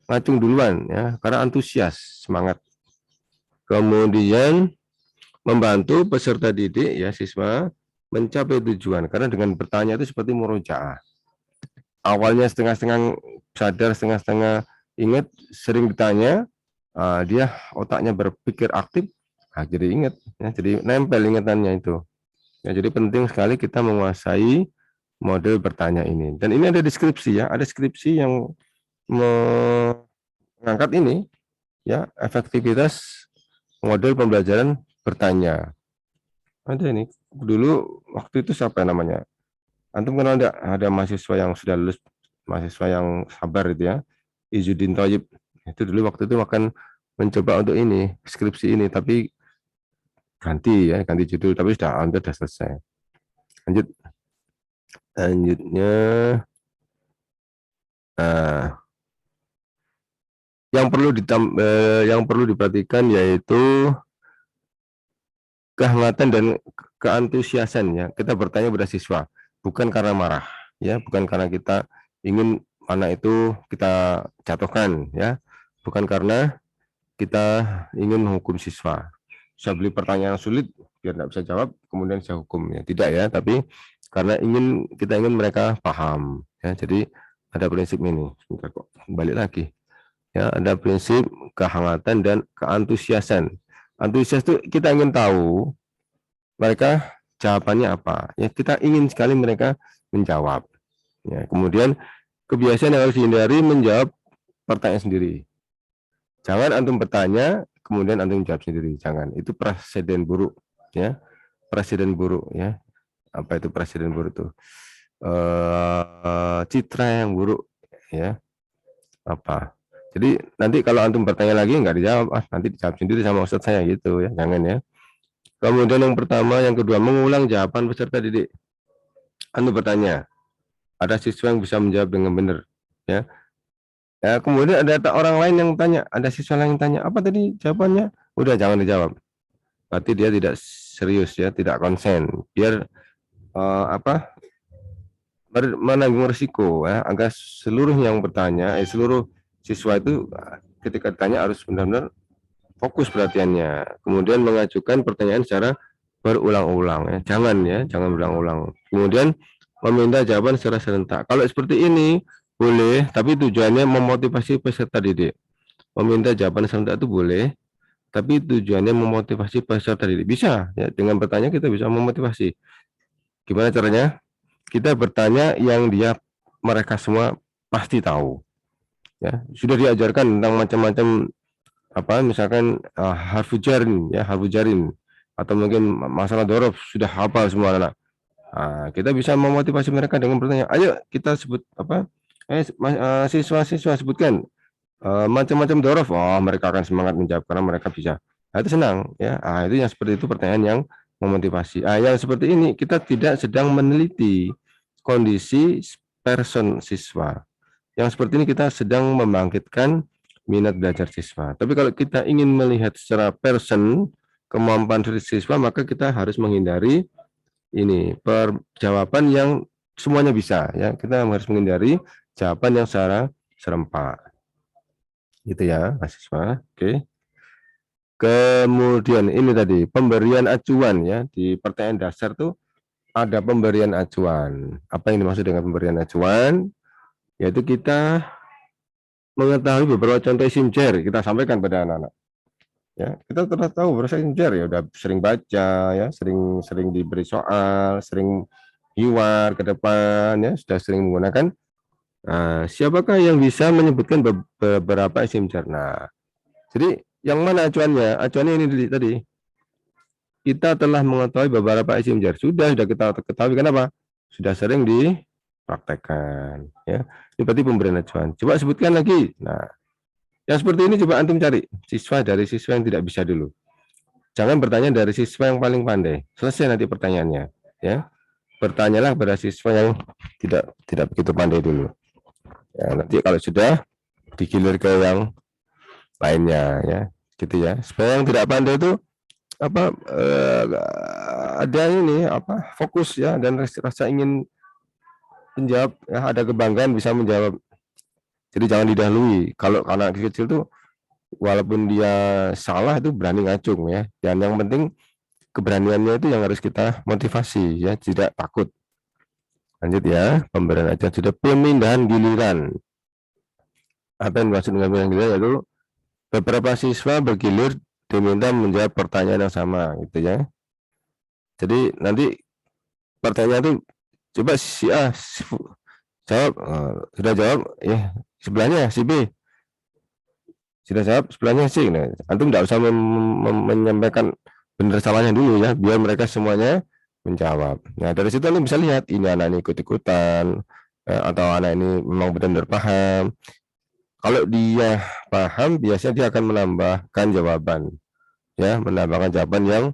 ngacung duluan ya, karena antusias, semangat. Kemudian membantu peserta didik ya, siswa mencapai tujuan, karena dengan bertanya itu seperti murojaah. Awalnya setengah-setengah sadar, setengah-setengah ingat, sering ditanya, dia otaknya berpikir aktif, jadi ingat ya, jadi nempel ingatannya itu ya. Jadi penting sekali kita menguasai model bertanya ini, dan ini ada deskripsi ya, ada deskripsi yang mengangkat ini ya, efektivitas model pembelajaran bertanya. Ada ini dulu waktu itu siapa namanya, antum kenal enggak? Ada mahasiswa yang sudah lulus, mahasiswa yang sabar itu ya, Izzuddin Thayyib. Itu dulu waktu itu akan mencoba untuk ini skripsi ini, tapi ganti judul, tapi hampir sudah selesai. Lanjutnya yang perlu diperhatikan yaitu kehangatan dan keantusiasan ya. Kita bertanya pada siswa bukan karena marah ya, bukan karena kita ingin anak itu kita jatuhkan ya, bukan karena kita ingin menghukum siswa. Saya beli pertanyaan sulit biar tidak bisa jawab kemudian saya hukum ya, tidak ya, tapi karena kita ingin mereka paham ya. Jadi ada prinsip ini. Sebentar kok balik lagi. Ya, ada prinsip kehangatan dan keantusiasan. Antusias itu kita ingin tahu mereka jawabannya apa. Ya, kita ingin sekali mereka menjawab. Ya, kemudian kebiasaan yang harus dihindari menjawab pertanyaan sendiri. Jangan antum bertanya, kemudian antum jawab sendiri. Jangan. Itu presiden buruk. Ya, presiden buruk. Ya, apa itu presiden buruk itu? Citra yang buruk. Ya, apa? Jadi nanti kalau antum bertanya lagi nggak dijawab, nanti dijawab sendiri sama ustadz saya gitu ya, jangan ya. Kemudian yang pertama, yang kedua, mengulang jawaban peserta didik. Antum bertanya, ada siswa yang bisa menjawab dengan benar, ya. Ya, kemudian ada orang lain yang tanya, ada siswa lain yang tanya, apa tadi jawabannya? Udah jangan dijawab. Berarti dia tidak serius ya, tidak konsen. Biar menanggung risiko ya, agar seluruh yang bertanya, seluruh siswa itu ketika ditanya harus benar-benar fokus perhatiannya. Kemudian mengajukan pertanyaan secara berulang-ulang ya. Jangan berulang-ulang. Kemudian meminta jawaban secara serentak. Kalau seperti ini boleh, tapi tujuannya memotivasi peserta didik. Meminta jawaban serentak itu boleh, tapi tujuannya memotivasi peserta didik. Bisa ya, dengan bertanya kita bisa memotivasi. Gimana caranya? Kita bertanya yang mereka semua pasti tahu. Ya, sudah diajarkan tentang macam-macam misalkan harfu jarin atau mungkin masalah dorof sudah hafal semua anak. Kita bisa memotivasi mereka dengan bertanya, ayo kita sebut siswa-siswa sebutkan macam-macam dorof. Mereka akan semangat menjawab karena mereka bisa. Itu senang ya. Itu yang seperti itu pertanyaan yang memotivasi. Yang seperti ini kita tidak sedang meneliti kondisi person siswa. Yang seperti ini kita sedang membangkitkan minat belajar siswa. Tapi kalau kita ingin melihat secara person kemampuan siswa, maka kita harus menghindari ini jawaban yang semuanya bisa ya. Kita harus menghindari jawaban yang secara serempak. Gitu ya, mahasiswa. Oke. Kemudian ini tadi pemberian acuan ya, di pertanyaan dasar tuh ada pemberian acuan. Apa yang dimaksud dengan pemberian acuan? Yaitu kita mengetahui beberapa contoh isim jar, kita sampaikan pada anak-anak. Ya, kita telah tahu beberapa isim jar ya, udah sering baca ya, sering diberi soal, sering hiwar ke depan ya, sudah sering menggunakan. Siapakah yang bisa menyebutkan beberapa isim jar? Nah, jadi yang mana acuannya? Acuannya ini tadi. Kita telah mengetahui beberapa isim jar. Sudah kita ketahui, kenapa? Sudah sering dipraktekkan. Ya. Ini berarti pemberian acuan. Coba sebutkan lagi. Nah, yang seperti ini coba antum cari siswa dari siswa yang tidak bisa dulu. Jangan bertanya dari siswa yang paling pandai. Selesai nanti pertanyaannya. Ya, bertanyalah pada siswa yang tidak begitu pandai dulu. Ya, nanti kalau sudah digilir ke yang lainnya ya, gitu ya. Supaya yang tidak pandai itu ada ini fokus ya, dan rasa ingin menjawab ya, ada kebanggaan bisa menjawab. Jadi jangan didahului. Kalau anak kecil tuh walaupun dia salah itu berani ngacung ya. Dan yang penting keberaniannya itu yang harus kita motivasi ya, tidak takut. Lanjut ya, pemberian acuan sudah. Pemindahan giliran. Apa yang dimaksud dengan pemindahan giliran? Yaitu beberapa siswa bergilir diminta menjawab pertanyaan yang sama gitu ya. Jadi nanti pertanyaan itu coba si A jawab, sudah jawab ya, sebelahnya si B sudah jawab, sebelahnya si. Nah, antum tidak usah menyampaikan benar salahnya dulu ya, biar mereka semuanya menjawab. Nah, dari situ antum bisa lihat ini anak ini ikut-ikutan atau anak ini memang benar-benar paham. Kalau dia paham, biasanya dia akan menambahkan jawaban, ya, menambahkan jawaban yang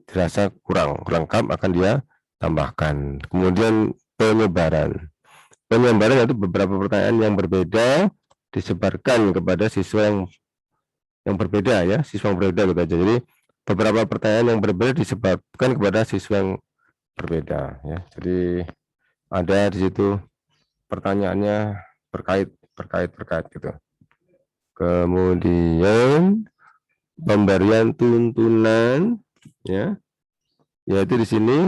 dirasa kurang lengkap akan dia tambahkan. Kemudian penyebaran yaitu beberapa pertanyaan yang berbeda disebarkan kepada siswa yang berbeda ya, siswa yang berbeda gitu aja. Jadi beberapa pertanyaan yang berbeda disebarkan kepada siswa yang berbeda ya. Jadi ada di situ pertanyaannya berkait gitu. Kemudian pemberian tuntunan ya, yaitu di sini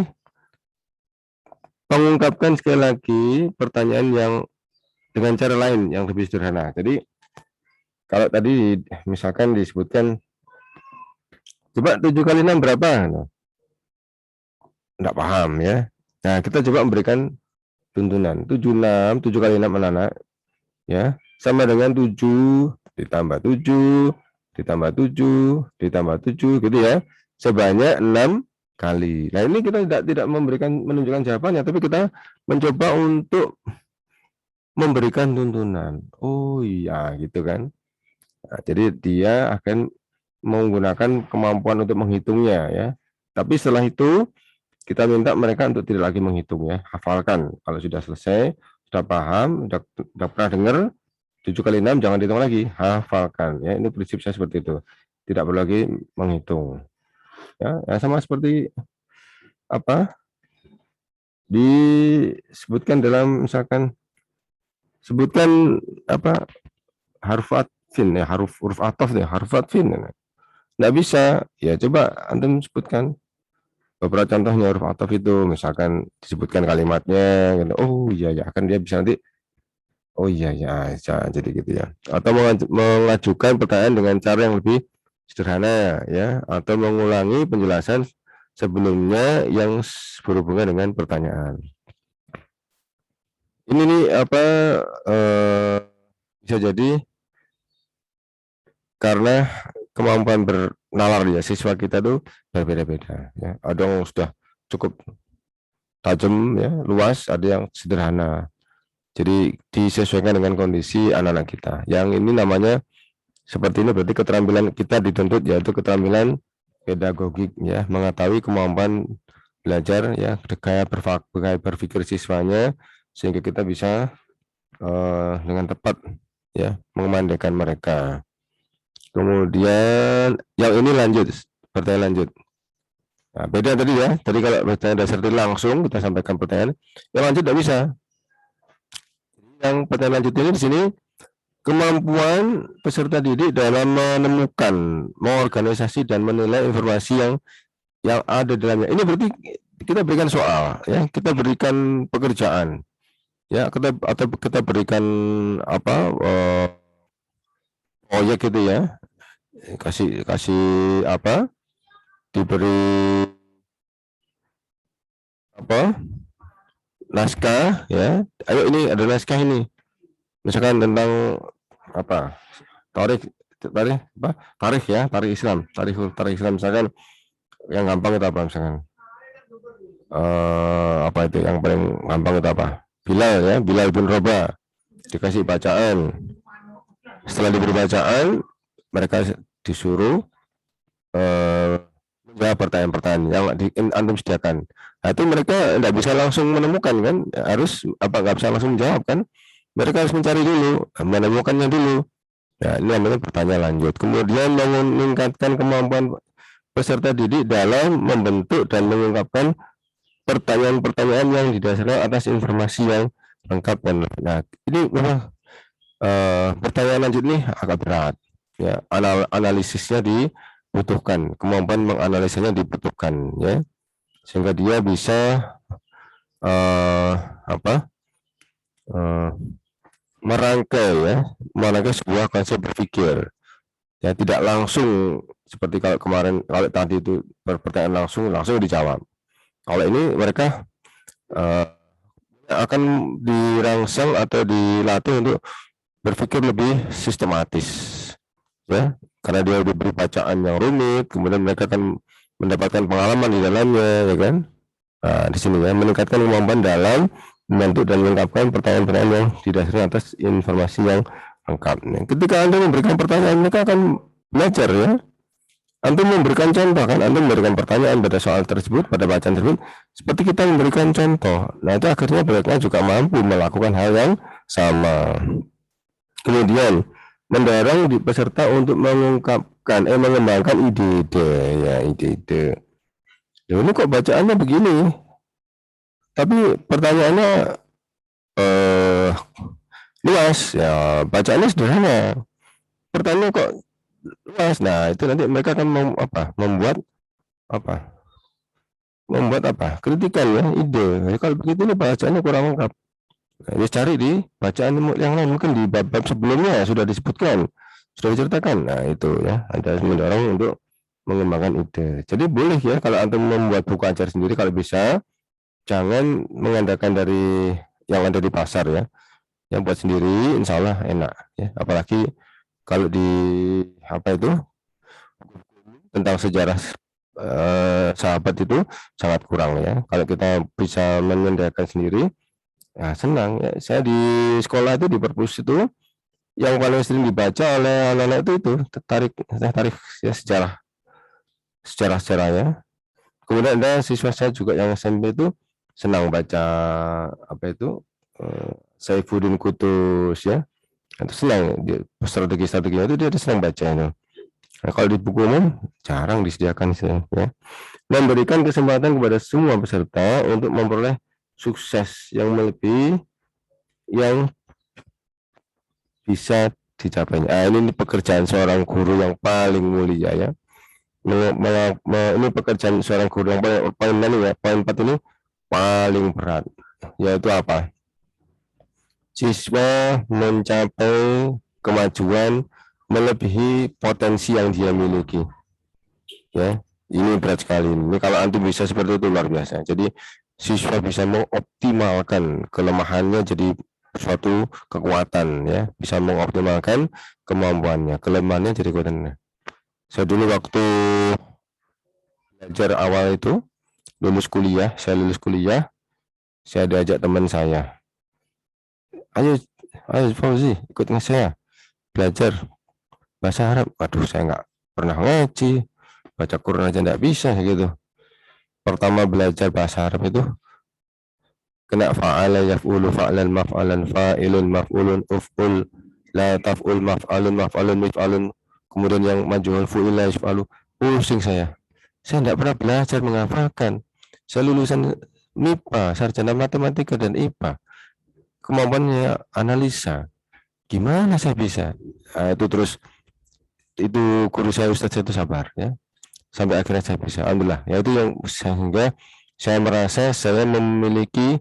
mengungkapkan sekali lagi pertanyaan yang dengan cara lain yang lebih sederhana. Jadi Kalau tadi misalkan disebutkan, coba 7 kali 6 berapa? Enggak paham ya. Nah, kita coba memberikan tuntunan. 7 kali 6 anak-anak ya, sama dengan 7 ditambah 7 ditambah 7 ditambah 7 gitu ya. Sebanyak 6 kali. Nah, ini kita tidak menunjukkan jawabannya, tapi kita mencoba untuk memberikan tuntunan. Oh iya, gitu kan. Nah, jadi dia akan menggunakan kemampuan untuk menghitungnya ya. Tapi setelah itu kita minta mereka untuk tidak lagi menghitung ya, hafalkan. Kalau sudah selesai, sudah paham, sudah pernah dengar 7 kali 6 jangan dihitung lagi, hafalkan ya. Ini prinsip saya seperti itu. Tidak perlu lagi menghitung. Ya, sama seperti apa? Disebutkan dalam misalkan sebutkan apa? Huruf atfin ya, huruf ataf ya, huruf atfin. Nggak bisa, ya coba antum sebutkan beberapa contohnya huruf ataf itu, misalkan disebutkan kalimatnya gitu. Oh iya ya, akan dia bisa nanti oh iya ya, jadi gitu ya. Atau mengajukan pertanyaan dengan cara yang lebih sederhana ya, atau mengulangi penjelasan sebelumnya yang berhubungan dengan pertanyaan. Ini nih apa bisa jadi karena kemampuan bernalar ya siswa kita tuh berbeda-beda ya. Ada yang sudah cukup tajam ya, luas, ada yang sederhana. Jadi disesuaikan dengan kondisi anak-anak kita. Yang ini namanya seperti ini, berarti keterampilan kita dituntut yaitu keterampilan pedagogik ya, mengetahui kemampuan belajar ya, gaya berpikir siswanya sehingga kita bisa dengan tepat ya memandaikan mereka. Kemudian yang ini lanjut, pertanyaan lanjut. Nah, beda tadi ya. Tadi kalau pertanyaan dasar itu langsung kita sampaikan pertanyaan, yang lanjut tidak bisa. Yang pertanyaan lanjut ini di sini kemampuan peserta didik dalam menemukan, mengorganisasi dan menilai informasi yang ada di dalamnya. Ini berarti kita berikan soal, ya, kita berikan pekerjaan, ya, kita berikan apa proyek gitu ya, kasih apa, diberi apa naskah ya. Ayo ini ada naskah ini, misalkan tentang apa tarikh ya, tarikh Islam, tarikh Islam misalkan, yang gampang itu apa misalkan apa itu yang paling gampang itu apa, Bilal ya, Bilal bin Rabah, dikasih bacaan. Setelah diberi bacaan, mereka disuruh menjawab pertanyaan-pertanyaan yang antum sediakan. Nah, itu mereka tidak bisa langsung menemukan kan, harus nggak bisa langsung menjawab kan, mereka harus mencari dulu, menemukannya dulu. Ya, ini namanya pertanyaan lanjut. Kemudian meningkatkan kemampuan peserta didik dalam membentuk dan mengungkapkan pertanyaan-pertanyaan yang didasarkan atas informasi yang lengkap dan nah, ini memang pertanyaan lanjut ini agak berat ya, analisisnya dibutuhkan, kemampuan menganalisanya dibutuhkan ya, sehingga dia bisa merangkai sebuah konsep berpikir ya, tidak langsung seperti kalau tadi itu pertanyaan langsung dijawab. Kalau ini mereka akan dirangsang atau dilatih untuk berpikir lebih sistematis ya, karena dia diberi bacaan yang rumit, kemudian mereka akan mendapatkan pengalaman di dalamnya ya kan. Nah, di sini ya, meningkatkan kemampuan dalam membentuk dan mengungkapkan pertanyaan-pertanyaan yang didasarkan atas informasi yang lengkap. Nah, ketika Anda memberikan pertanyaan, mereka akan belajar ya. Antum memberikan contoh kan, Antum memberikan pertanyaan pada soal tersebut, pada bacaan tersebut, seperti kita memberikan contoh. Nah, itu akhirnya mereka juga mampu melakukan hal yang sama. Kemudian mendorong peserta untuk mengembangkan ide-ide ya, ide-ide. Ini kok bacaannya begini, tapi pertanyaannya luas ya, bacaannya sederhana, pertanyaannya kok luas. Nah, itu nanti mereka akan membuat kritikan ya, ide. Jadi kalau begitu ini bacaannya kurang lengkap. Nah, cari di bacaan yang lain, mungkin di bab-bab sebelumnya sudah disebutkan Sudah diceritakan. Nah, itu ya, Anda harus mendorong untuk mengembangkan ide. Jadi boleh ya kalau antum membuat buku ajar sendiri kalau bisa, jangan mengandalkan dari yang ada di pasar ya. Yang buat sendiri insya Allah enak ya. Apalagi kalau di apa itu tentang sejarah sahabat itu sangat kurang ya. Kalau kita bisa mengendalikan sendiri, ya senang ya. Saya di sekolah itu di perpus itu yang paling sering dibaca oleh anak-anak itu tertarik ya sejarahnya. Kemudian ada siswa saya juga yang SMP itu senang baca apa itu Saifuddin Qutuz ya. Itu senang strategi-strateginya itu dia senang baca itu. Nah, kalau di buku umum jarang disediakan ya. Memberikan kesempatan kepada semua peserta untuk memperoleh sukses yang melebihi yang bisa dicapai. Ini pekerjaan seorang guru yang paling mulia ya. Ini pekerjaan seorang guru yang poin 4 ini paling berat, yaitu apa? Siswa mencapai kemajuan melebihi potensi yang dia miliki. Ya, ini berat sekali. Ini kalau antum bisa seperti itu luar biasa. Jadi siswa bisa mengoptimalkan kelemahannya jadi suatu kekuatan ya, bisa mengoptimalkan kemampuannya, kelemahannya jadi kekuatannya. Saya dulu waktu belajar awal itu lulus kuliah, saya diajak teman saya, ayo Fauzi ikut dengan saya belajar bahasa Arab. Waduh, saya nggak pernah ngaji, baca Quran aja nggak bisa gitu. Pertama belajar bahasa Arab itu kena fa'ala yaf'ulu fa'lan maf'alan fa'ilun maf'ulun uf'ul la taf'ul maf'alun mif'alun, kemudian yang majhul fu'ila yaf'alu. Pusing saya nggak pernah belajar menghafalkan. Saya lulusan MIPA, sarjana matematika dan IPA, kemampuannya analisa, gimana saya bisa? Nah, itu terus itu guru saya Ustadz itu sabar ya, sampai akhirnya saya bisa, alhamdulillah ya. Itu yang sehingga saya merasa saya memiliki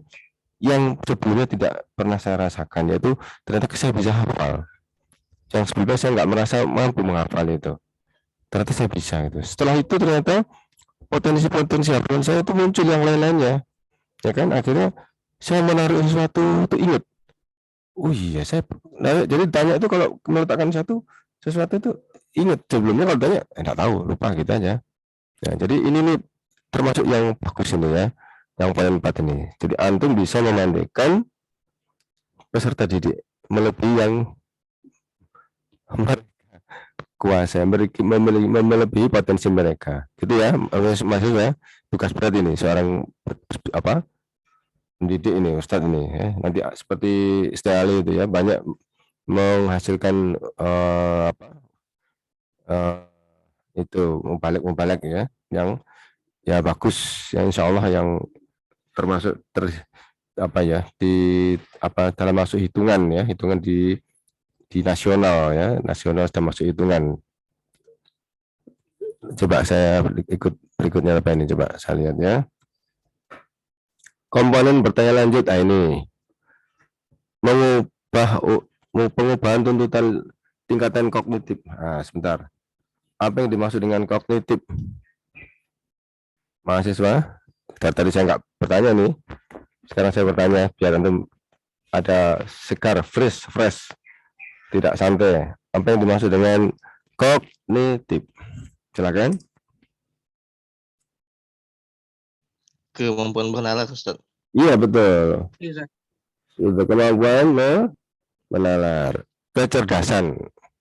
yang sebelumnya tidak pernah saya rasakan, yaitu ternyata saya bisa hafal. Yang sebelumnya saya nggak merasa mampu menghafal itu, ternyata saya bisa gitu. Setelah itu ternyata potensi hafalan saya itu muncul yang lain-lainnya, ya kan? Akhirnya saya menaruh sesuatu itu ingat. Oh iya, jadi tanya itu kalau meletakkan sesuatu itu ingat. Sebelumnya kalau tanya enggak tahu, lupa gitu aja. Ya, jadi ini nih termasuk yang bagus ini ya, yang poin 4 ini. Jadi antum bisa memandikan peserta didik melebihi yang kuasa, melebihi potensi mereka. Gitu ya, maksudnya tugas berat ini seorang pendidik ini, Ustadz ini ya. Nanti seperti Istiali itu ya, banyak menghasilkan itu mubalik ya, yang ya bagus, yang insya Allah yang termasuk dalam masuk hitungan di nasional ya, nasional sudah masuk hitungan. Coba saya ikut berikutnya apa ini, coba saya lihat ya. Komponen bertanya lanjut, ini pengubahan tuntutan tingkatan kognitif. Sebentar, apa yang dimaksud dengan kognitif? Mahasiswa, tadi saya nggak bertanya nih, sekarang saya bertanya biar antum ada segar, fresh, tidak santai. Apa yang dimaksud dengan kognitif? Silakan.
Kemampuan bernalar, Ustaz.
Iya betul.
Iya, Ustaz.
Itu kemampuan menalar, kecerdasan.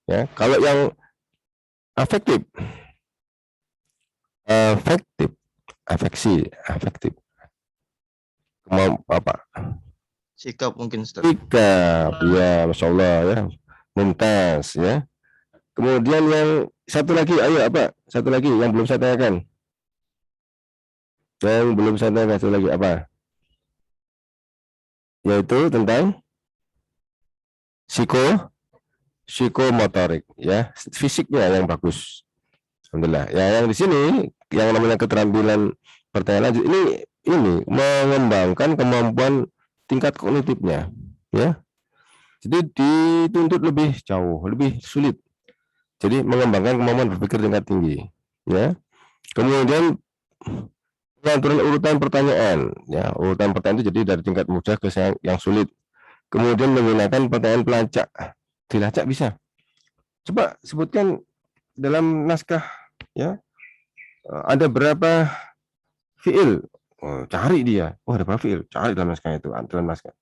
Ya, kalau yang afektif, afektif. Apa?
Sikap mungkin, Ustaz.
Sikap, ya, masya Allah ya, mumtaz ya. Kemudian yang satu lagi, ayo apa? Satu lagi yang belum saya tanyakan. Satu lagi apa? Yaitu tentang psikomotorik ya, fisiknya yang bagus. Alhamdulillah. Ya, yang di sini yang namanya keterampilan bertanya lanjut ini mengembangkan kemampuan tingkat kognitifnya ya. Jadi dituntut lebih jauh, lebih sulit. Jadi mengembangkan kemampuan berpikir tingkat tinggi, ya. Kemudian pengaturan urutan pertanyaan, ya. Urutan pertanyaan itu jadi dari tingkat mudah ke yang sulit. Kemudian menggunakan pertanyaan pelacak. Dilacak bisa. Coba sebutkan dalam naskah, ya. Ada berapa fiil? Oh, cari dia. Oh, ada berapa fiil? Cari dalam naskah itu, dalam naskah.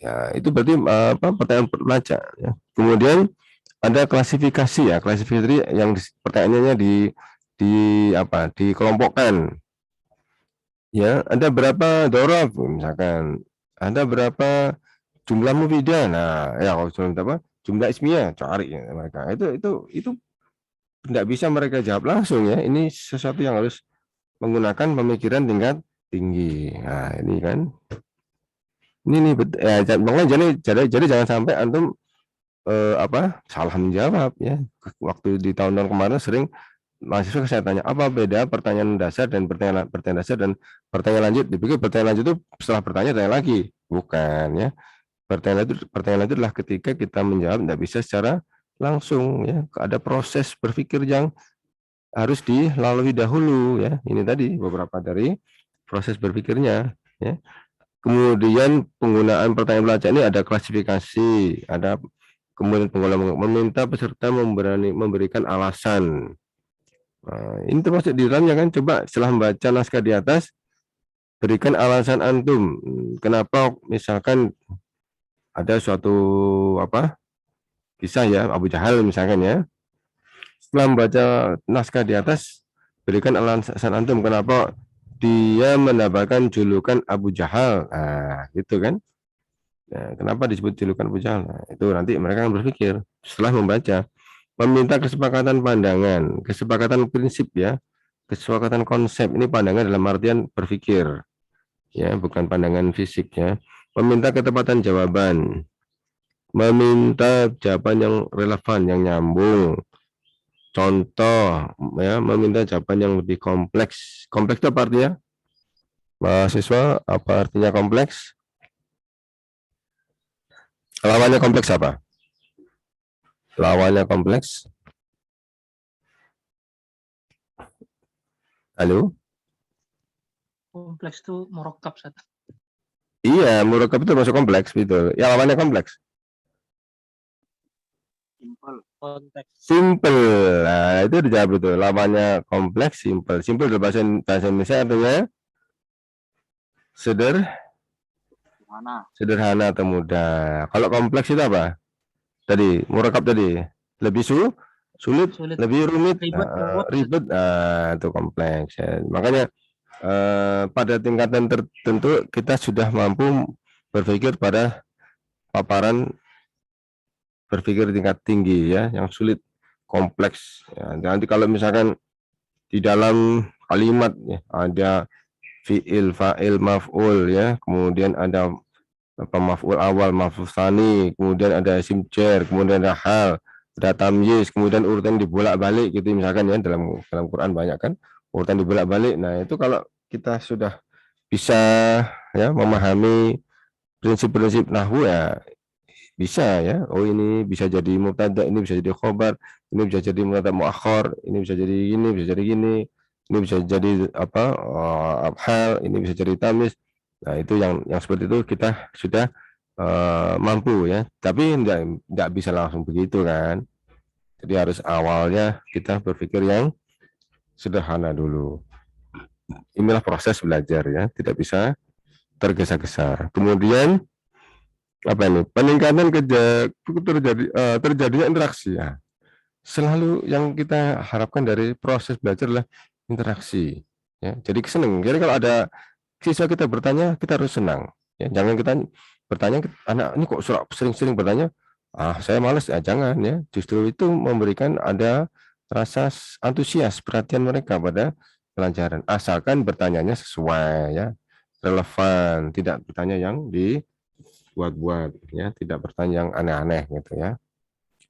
Ya, itu berarti pertanyaan pelacak. Ya. Kemudian ada klasifikasi, ya. Klasifikasi yang pertanyaannya dikelompokkan. Ya, ada berapa dorof misalkan. Ada berapa jumlah mufidah. Nah, ya kalau jumlah ismiyah, cari ya, mereka. Itu tidak bisa mereka jawab langsung, ya. Ini sesuatu yang harus menggunakan pemikiran tingkat tinggi. Nah, ini kan. Ini ya, jadi jangan sampai antum salah menjawab, ya. Waktu di tahun-tahun kemarin sering mahasiswa saya tanya apa beda pertanyaan dasar dan pertanyaan dasar dan pertanyaan lanjut. Dipikir pertanyaan lanjut itu setelah bertanya tanya lagi, bukan, ya. Pertanyaan lanjut adalah ketika kita menjawab tidak bisa secara langsung, ya. Ada proses berpikir yang harus dilalui dahulu, ya. Ini tadi beberapa dari proses berpikirnya, ya. Kemudian penggunaan pertanyaan pelacak ini ada klasifikasi, ada kemudian pengolahan, meminta peserta memberikan alasan. Nah, ini termasuk di dalamnya kan. Coba setelah membaca naskah di atas, berikan alasan antum kenapa misalkan ada suatu kisah, ya, Abu Jahal misalkan, ya. Setelah membaca naskah di atas, berikan alasan antum kenapa dia mendapatkan julukan Abu Jahal. Nah, gitu kan. Nah, kenapa disebut julukan Abu Jahal? Nah, itu nanti mereka akan berpikir setelah membaca. Meminta kesepakatan pandangan, kesepakatan prinsip, ya. Kesepakatan konsep. Ini pandangan dalam artian berpikir, ya, bukan pandangan fisik, ya. Meminta ketepatan jawaban. Meminta jawaban yang relevan, yang nyambung. Contoh, ya, meminta jawaban yang lebih kompleks. Kompleks itu apa artinya? Mahasiswa, apa artinya kompleks? Lawannya kompleks apa? Lawannya kompleks? Halo?
Kompleks itu murokab, Ustaz.
Iya, murokab itu masuk kompleks, betul. Ya, lawannya kompleks.
Konteks.
Simple. Nah, itu dijawab itu. Lawannya kompleks, simple. Simple dalam bahasa Indonesia artinya sederhana atau mudah. Kalau kompleks itu apa? Tadi, murokab tadi. Lebih sulit, lebih rumit, ribet, itu kompleks, ya. Makanya pada tingkatan tertentu kita sudah mampu berpikir pada paparan berpikir tingkat tinggi, ya, yang sulit, kompleks, ya. Nanti kalau misalkan di dalam kalimat, ya, ada fiil, fa'il, maf'ul, ya, kemudian ada maf'ul awal, maf'ul tsani, kemudian ada isim jar, kemudian ada hal, ada tamyiz, kemudian urutan dibolak-balik gitu misalkan, ya. Dalam Quran banyak kan urutan dibolak-balik. Nah, itu kalau kita sudah bisa, ya, memahami prinsip-prinsip nahwu, ya, bisa, ya. Oh, ini bisa jadi mubtada, ini bisa jadi khobar, ini bisa jadi mubtada muakhar, ini bisa jadi gini, bisa jadi gini, ini bisa jadi hal, ini bisa jadi tamyiz. Nah, itu yang seperti itu kita sudah mampu, ya. Tapi enggak bisa langsung begitu kan. Jadi harus awalnya kita berpikir yang sederhana dulu. Inilah proses belajar, ya, tidak bisa tergesa-gesa. Kemudian apa ini? Peningkatan terjadinya interaksi, ya. Selalu yang kita harapkan dari proses belajar adalah interaksi, ya. Jadi senang. Jadi kalau ada siswa kita bertanya, kita harus senang, ya. Jangan kita bertanya, anak ini kok sering-sering bertanya, saya malas, jangan, ya. Justru itu memberikan ada rasa antusias, perhatian mereka pada pelajaran. Asalkan bertanyanya sesuai, ya, relevan, tidak bertanya yang buat-buat, ya, tidak bertanya yang aneh-aneh gitu, ya.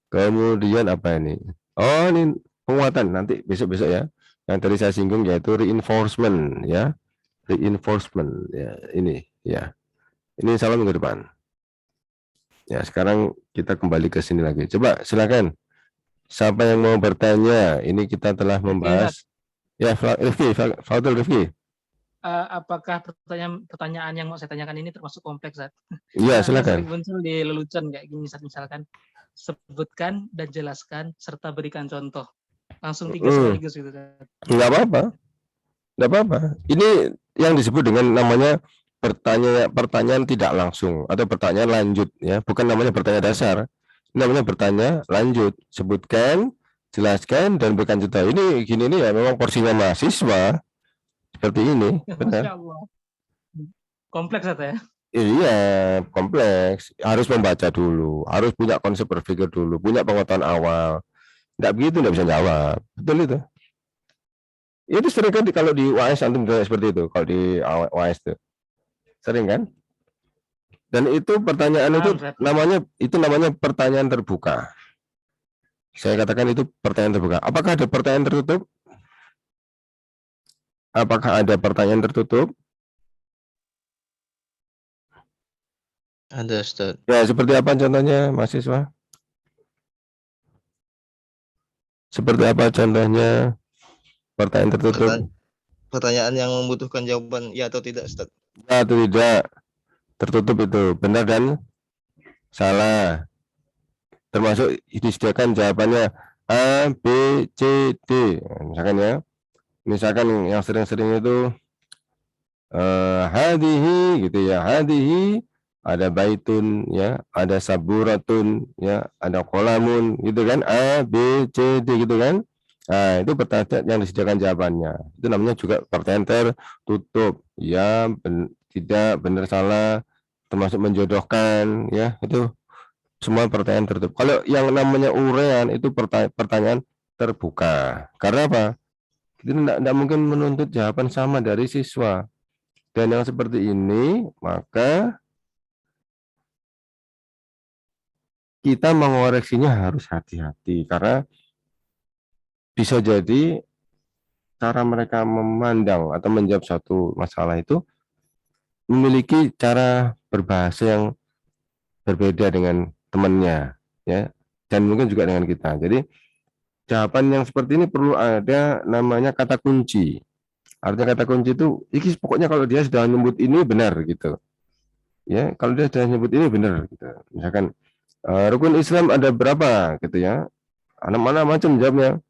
Kemudian apa ini? Oh, ini penguatan nanti besok-besok, ya. Yang tadi saya singgung yaitu reinforcement, ya. Reinforcement, ya, ini, ya. Ini salam minggu depan. Ya, sekarang kita kembali ke sini lagi. Coba silakan Siapa yang mau bertanya? Ini kita telah membahas. Ya, Rifki.
Apakah pertanyaan yang mau saya tanyakan ini termasuk kompleks, Zat?
Iya,
Karena
silakan.
sering muncul di lelucon kayak gini, misalkan sebutkan dan jelaskan serta berikan contoh. Langsung 3 sekaligus gitu, Zat.
Nggak apa-apa. Nggak apa-apa. Ini yang disebut dengan namanya pertanyaan tidak langsung atau pertanyaan lanjut, ya. Bukan namanya bertanya dasar. Ini namanya bertanya lanjut. Sebutkan, jelaskan, dan berikan contoh. Ini gini nih ya, memang porsinya mahasiswa seperti ini. Benar.
Masya Allah. Kompleks, Zat, ya?
Iya, kompleks. Harus membaca dulu, harus punya konsep berpikir dulu, punya pengetahuan awal. Nggak begitu, nggak bisa jawab. Betul itu. Itu sering kan kalau di UAS antum juga seperti itu, kalau di UAS itu. Sering kan? Dan itu pertanyaan itu namanya pertanyaan terbuka. Saya katakan itu pertanyaan terbuka. Apakah ada pertanyaan tertutup? Apakah ada pertanyaan tertutup?
Ada, Ustaz.
Ya, seperti apa contohnya, mahasiswa? Seperti apa contohnya pertanyaan tertutup?
Pertanyaan yang membutuhkan jawaban ya atau tidak, Ustaz.
Ya atau tidak? Tertutup itu benar dan salah. Termasuk disediakan jawabannya A, B, C, D. Misalkan ya. Misalkan yang sering-sering itu hadihi gitu ya. Hadihi ada baitun ya, ada saburatun ya, ada kolamun gitu kan. A, B, C, D gitu kan. Nah, itu pertanyaan yang disediakan jawabannya. Itu namanya juga pertanyaan tertutup. Ya, tidak, benar, salah, termasuk menjodohkan ya, itu semua pertanyaan tertutup. Kalau yang namanya uraian itu pertanyaan terbuka. Karena apa? Kita tidak mungkin menuntut jawaban sama dari siswa. Dan yang seperti ini, maka kita mengoreksinya harus hati-hati. Karena bisa jadi cara mereka memandang atau menjawab satu masalah itu memiliki cara berbahasa yang berbeda dengan temannya, ya, dan mungkin juga dengan kita. Jadi jawaban yang seperti ini perlu ada namanya kata kunci. Artinya kata kunci itu, iki pokoknya kalau dia sudah nyebut ini benar gitu, ya. Kalau dia sudah nyebut ini benar, gitu. Misalkan rukun Islam ada berapa, gitu ya. Mana macam jawabnya.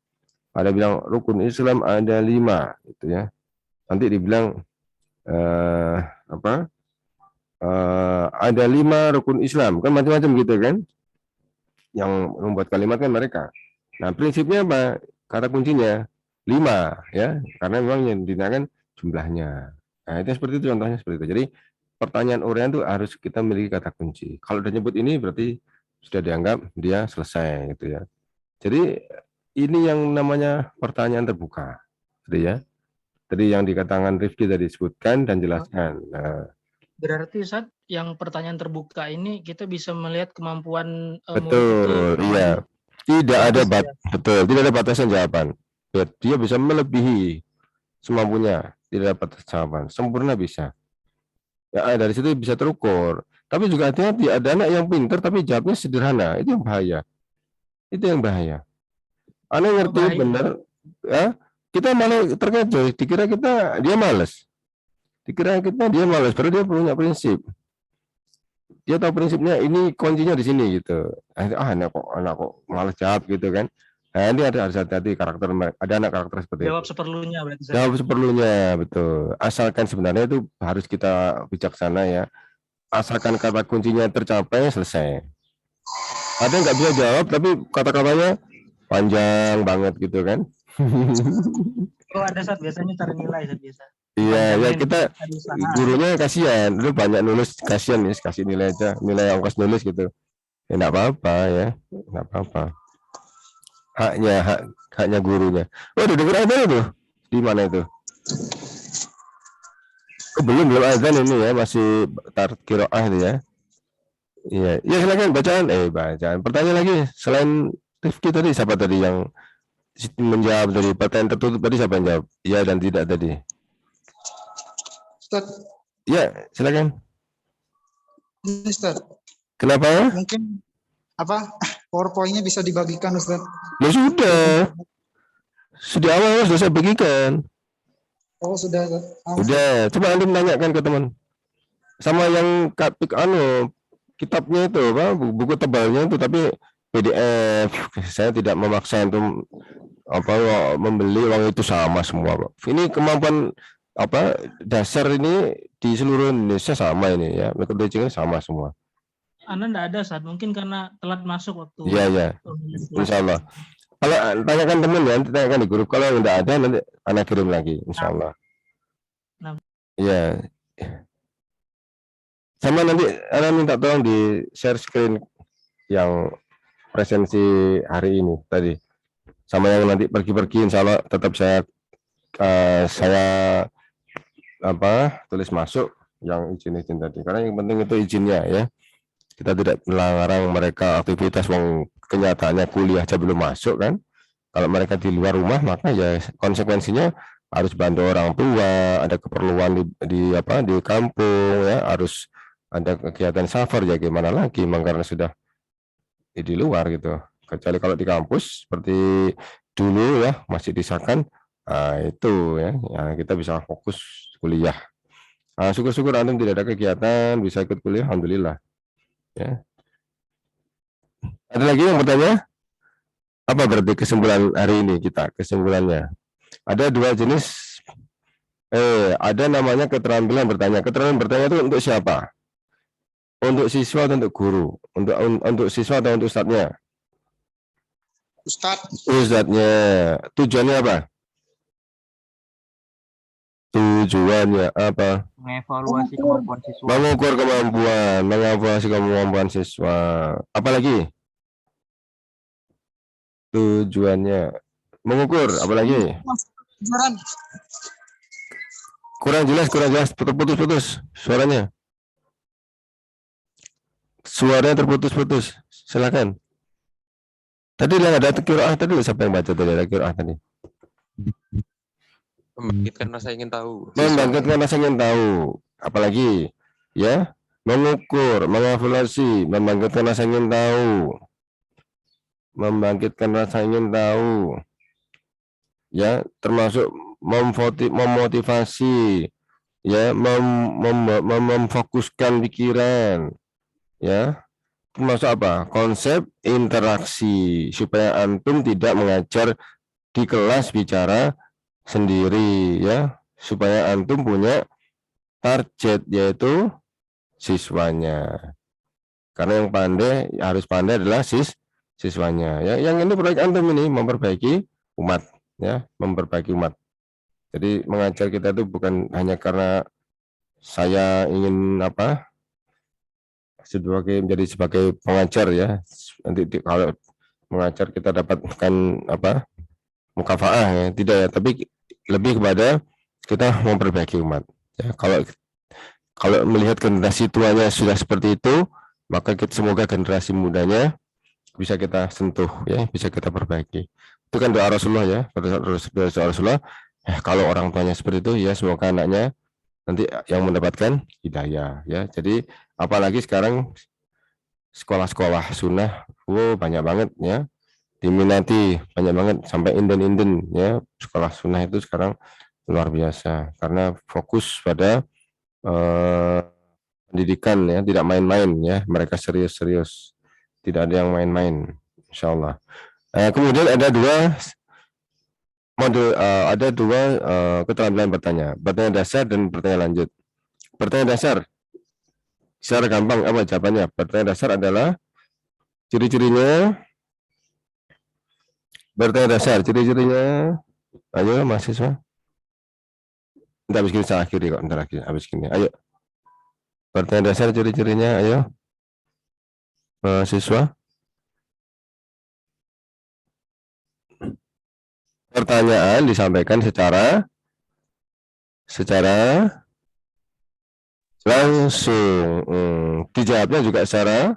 Ada bilang rukun Islam ada 5, gitu ya. Nanti dibilang ada 5 rukun Islam, kan macam-macam gitu kan. Yang membuat kalimat kan mereka. Nah, prinsipnya apa? Kata kuncinya 5 ya, karena memang yang ditanyakan jumlahnya. Nah, itu seperti itu, contohnya seperti itu. Jadi pertanyaan uraian itu harus kita memiliki kata kunci. Kalau udah nyebut ini berarti sudah dianggap dia selesai gitu ya. Jadi ini yang namanya pertanyaan terbuka. Jadi ya. Tadi yang dikatakan Rifki tadi disebutkan dan jelaskan. Nah,
Berarti, Zat, yang pertanyaan terbuka ini kita bisa melihat kemampuan
betul, iya. Tidak ada betul, tidak ada batasan jawaban. Dia bisa melebihi semampunya, tidak ada batas jawaban, sempurna bisa. Ya, dari situ bisa terukur. Tapi juga hati-hati, ada anak yang pintar tapi jawabnya sederhana, itu yang bahaya. Itu yang bahaya. Anak ngerti benar, ya, kita malah terkecoh, dikira kita dia malas. Dikira kita dia malas, padahal dia punya prinsip. Dia tahu prinsipnya, ini kuncinya di sini gitu. Anak kok malas jawab gitu kan. Nah, ini harus hati-hati karakter, ada anak karakter seperti
jawab
itu.
seperlunya berarti.
Jawab seperlunya, betul. Asalkan sebenarnya itu harus kita bijaksana ya. Asalkan kata kuncinya tercapai, selesai. Ada nggak bisa jawab tapi kata-katanya panjang banget gitu kan.
Oh, ada, Zat, biasanya cari nilai, Zat, biasa.
Iya, ya kita gurunya kasihan, dulu banyak nulis, kasihan nih, kasih nilai aja, nilai ongkos nulis gitu. Ya enggak apa-apa ya, enggak apa-apa. Haknya gurunya. Oh, udah denger azan itu? Di mana itu? Oh, belum azan ini ya, masih qiraah itu ya. Iya, ya silakan bacaan. Bacaan. Pertanyaan lagi selain Rifki tadi, siapa tadi yang menjawab dari pertanyaan tertutup tadi, siapa yang jawab? Iya dan tidak tadi.
Ustaz.
Ya, silakan.
Ustaz.
Kenapa?
Mungkin apa?
PowerPoint-nya bisa dibagikan, Ustaz.
Ya sudah awal sudah saya bagikan.
Oh, sudah.
Udah, coba antum tanyakan ke teman. Sama yang kitabnya itu apa, buku tebalnya itu tapi PDF. Saya tidak memaksa untuk membeli, uang itu sama semua, Pak. Ini kemampuan dasar ini di seluruh Indonesia sama ini ya. Metode teaching sama semua.
Anda enggak ada saat mungkin karena telat masuk waktu.
Iya. Insya Allah. Kalau tanyakan teman ya, tanyakan di grup. Kalau tidak ada nanti anak kirim lagi, insya Allah. Iya. Sama nanti anak minta tolong di share screen yang presensi hari ini tadi. Sama yang nanti pergi-pergi, insya Allah tetap saya tulis masuk yang izin tadi. Karena yang penting itu izinnya ya. Kita tidak melarang mereka aktivitas, kenyataannya kuliah aja belum masuk kan. Kalau mereka di luar rumah maka ya konsekuensinya harus bantu orang tua, ada keperluan di kampung ya, harus ada kegiatan safar ya, gimana lagi karena sudah di luar gitu. Kecuali kalau di kampus seperti dulu ya masih disahkan, itu ya, kita bisa fokus kuliah. Syukur-syukur antum tidak ada kegiatan, bisa ikut kuliah, alhamdulillah. Ya. Ada lagi yang bertanya? Apa berarti kesimpulan hari ini kita? Kesimpulannya ada dua jenis. Ada namanya keterampilan bertanya. Keterampilan bertanya itu untuk siapa? Untuk siswa atau untuk guru? Untuk siswa atau untuk ustadznya? Ustadznya. Tujuannya apa? Tujuannya apa?
Mengevaluasi kemampuan siswa.
Mengukur kemampuan, mengevaluasi kemampuan siswa. Apalagi? Tujuannya mengukur, apalagi? Kurang jelas, putus-putus suaranya. Suaranya terputus-putus. Silakan. Tadi yang ada qiraah tadi, siapa yang baca tadi? Ada qiraah tadi.
Membangkitkan rasa ingin tahu.
Membangkitkan rasa ingin tahu. Apalagi? Ya, mengukur, mengevaluasi, membangkitkan rasa ingin tahu. Membangkitkan rasa ingin tahu. Ya, termasuk memotivasi, ya, memfokuskan pikiran, ya, termasuk apa? Konsep interaksi supaya antum tidak mengajar di kelas bicara sendiri, ya, supaya antum punya target yaitu siswanya. Karena yang pandai harus pandai adalah siswanya. Ya, yang ini proyek antum ini memperbaiki umat, ya, memperbaiki umat. Jadi mengajar kita itu bukan hanya karena saya ingin menjadi sebagai pengajar ya. Nanti kalau mengajar kita dapatkan mukafaah ya, tidak ya, tapi lebih kepada kita memperbaiki umat. Ya, kalau melihat generasi tuanya sudah seperti itu, maka semoga generasi mudanya bisa kita sentuh ya, bisa kita perbaiki. Itu kan doa Rasulullah ya, doa Rasulullah. Kalau orang tuanya seperti itu ya, semoga anaknya nanti yang mendapatkan hidayah ya. Jadi apalagi sekarang sekolah-sekolah sunnah banyak banget ya, diminati banyak banget, sampai inden ya. Sekolah sunnah itu sekarang luar biasa karena fokus pada pendidikan ya, tidak main-main ya, mereka serius-serius, tidak ada yang main-main, insyaallah. Kemudian ada dua modul, keterampilan bertanya dasar dan bertanya lanjut. Bertanya dasar secara gampang apa jawabannya? Bertanya dasar adalah ciri-cirinya. Bertanya dasar ciri-cirinya, ayo mahasiswa. Entar habis gini saya akhiri kok, entar lagi habis gini. Ayo. Bertanya dasar ciri-cirinya, ayo. Mahasiswa. Pertanyaan disampaikan secara langsung. Dijawabnya juga secara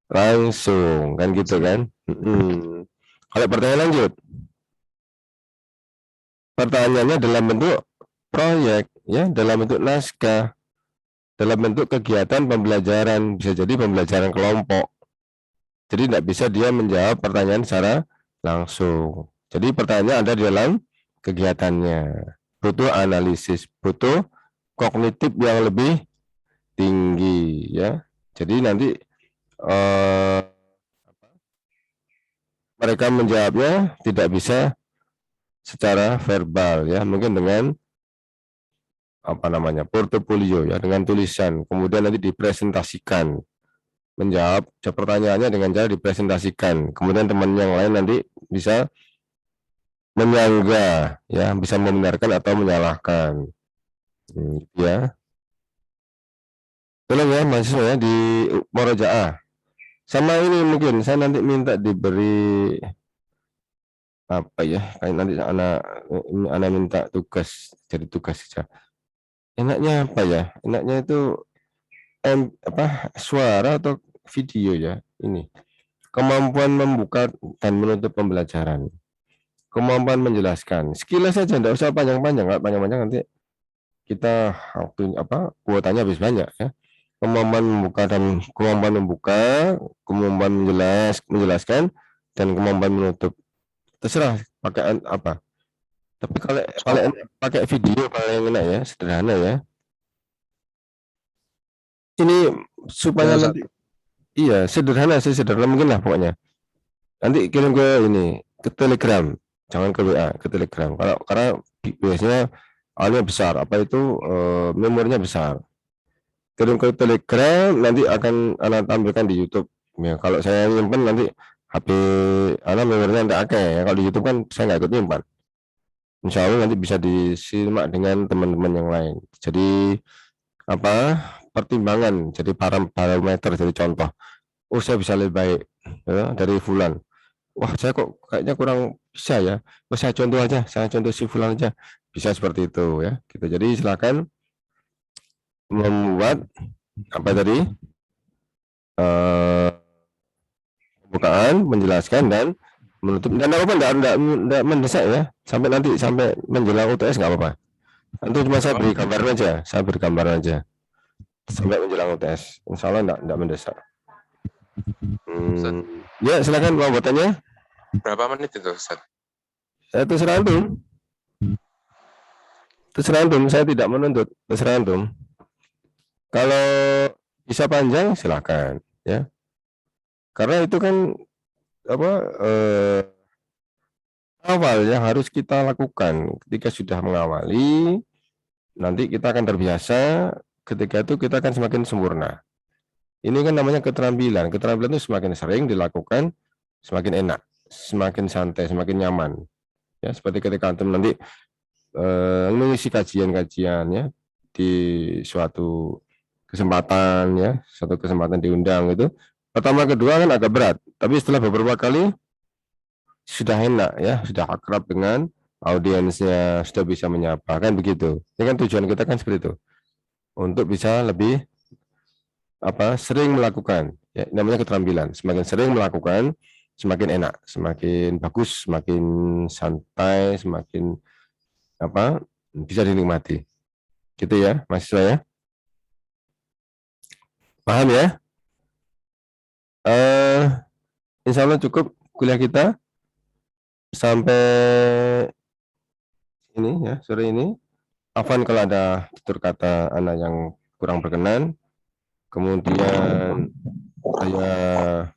langsung, kan gitu kan? Kalau pertanyaan lanjut, pertanyaannya dalam bentuk proyek, ya, dalam bentuk naskah, dalam bentuk kegiatan pembelajaran, bisa jadi pembelajaran kelompok, Jadi tidak bisa dia menjawab pertanyaan secara langsung. Jadi pertanyaannya ada di dalam kegiatannya. Butuh analisis, butuh kognitif yang lebih tinggi ya. Jadi nanti mereka menjawabnya tidak bisa secara verbal ya, mungkin dengan portofolio ya, dengan tulisan, kemudian nanti dipresentasikan, menjawab pertanyaannya dengan cara dipresentasikan, kemudian teman yang lain nanti bisa menyanggah ya, bisa membenarkan atau menyalahkan ya. Tolong ya mahasiswa ya di Murojaah. Sama ini mungkin saya nanti minta diberi apa ya, kayak nanti anak minta tugas, jadi tugas saja. Enaknya apa ya? Enaknya itu suara atau video ya. Ini kemampuan membuka dan menutup pembelajaran, kemampuan menjelaskan. Sekilas saja, tidak usah panjang-panjang, nggak panjang-panjang nanti kita waktu kuotanya habis banyak ya. Kemampuan membuka dan kemampuan menjelaskan dan kemampuan menutup. Terserah pakai apa. Tapi kalau pakai video paling enak ya, sederhana ya. Ini supaya nanti sederhana mungkin lah pokoknya. Nanti kirim ke Telegram, jangan ke WA, ke Telegram. Karena biasanya alnya besar, memorinya besar. Kirim ke Telegram, nanti akan anak tampilkan di YouTube. Ya, kalau saya nyimpen nanti HP memorinya tidak akeh ya. Kalau di YouTube kan saya nggak ikut nyimpan. Insya Allah nanti bisa disimak dengan teman-teman yang lain. Jadi pertimbangan, jadi parameter, jadi contoh. Oh, saya bisa lebih baik ya, dari Fulan. Wah, saya kok kayaknya kurang bisa ya. Oh, saya contoh si Fulan aja. Bisa seperti itu ya. Gitu. Jadi silakan membuat pembukaan, menjelaskan dan menutup. Dan tidak mendesak ya, sampai menjelang UTS nggak apa-apa. Nanti cuma saya beri gambaran aja, sampai menjelang UTS. Insya Allah tidak mendesak. Ya, silakan pembuatannya.
Berapa menit itu, Ustaz?
Terserah antum, saya tidak menuntut, terserah antum. Kalau bisa panjang silakan ya. Karena itu kan awal yang harus kita lakukan. Ketika sudah mengawali, nanti kita akan terbiasa, ketika itu kita akan semakin sempurna. Ini kan namanya keterampilan. Keterampilan itu semakin sering dilakukan, semakin enak, semakin santai, semakin nyaman. Ya, seperti ketika antum nanti mengisi kajian-kajian ya di suatu kesempatan ya, suatu kesempatan diundang itu. Pertama kedua kan agak berat, tapi setelah beberapa kali sudah enak ya, sudah akrab dengan audiensnya, sudah bisa menyapa, kan begitu. Ini kan tujuan kita kan seperti itu, untuk bisa lebih sering melakukan ya, namanya keterampilan. Semakin sering melakukan, semakin enak, semakin bagus, semakin santai, semakin bisa dinikmati. Gitu ya mahasiswa ya, paham ya? Insya Allah cukup kuliah kita sampai ini ya, sore ini. Afwan kalau ada tutur kata anak yang kurang berkenan. Kemudian saya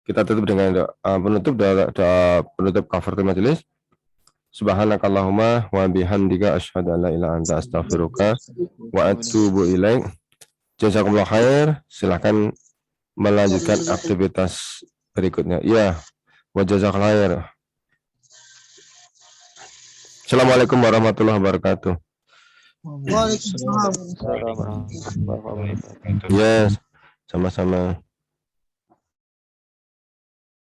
kita tutup dengan doa penutup kafaratul majelis. Subhanakallahumma wa bihamdika asyhadu an la ilaha illa anta astaghfiruka wa atubu ilaik. Jazakumullah khair. Silakan melanjutkan aktivitas berikutnya. Ya, wa jazakallahu khair. Assalamualaikum warahmatullahi wabarakatuh.
Waalaikumsalam.
Assalamualaikum warahmatullahi wabarakatuh.
Yes, sama-sama.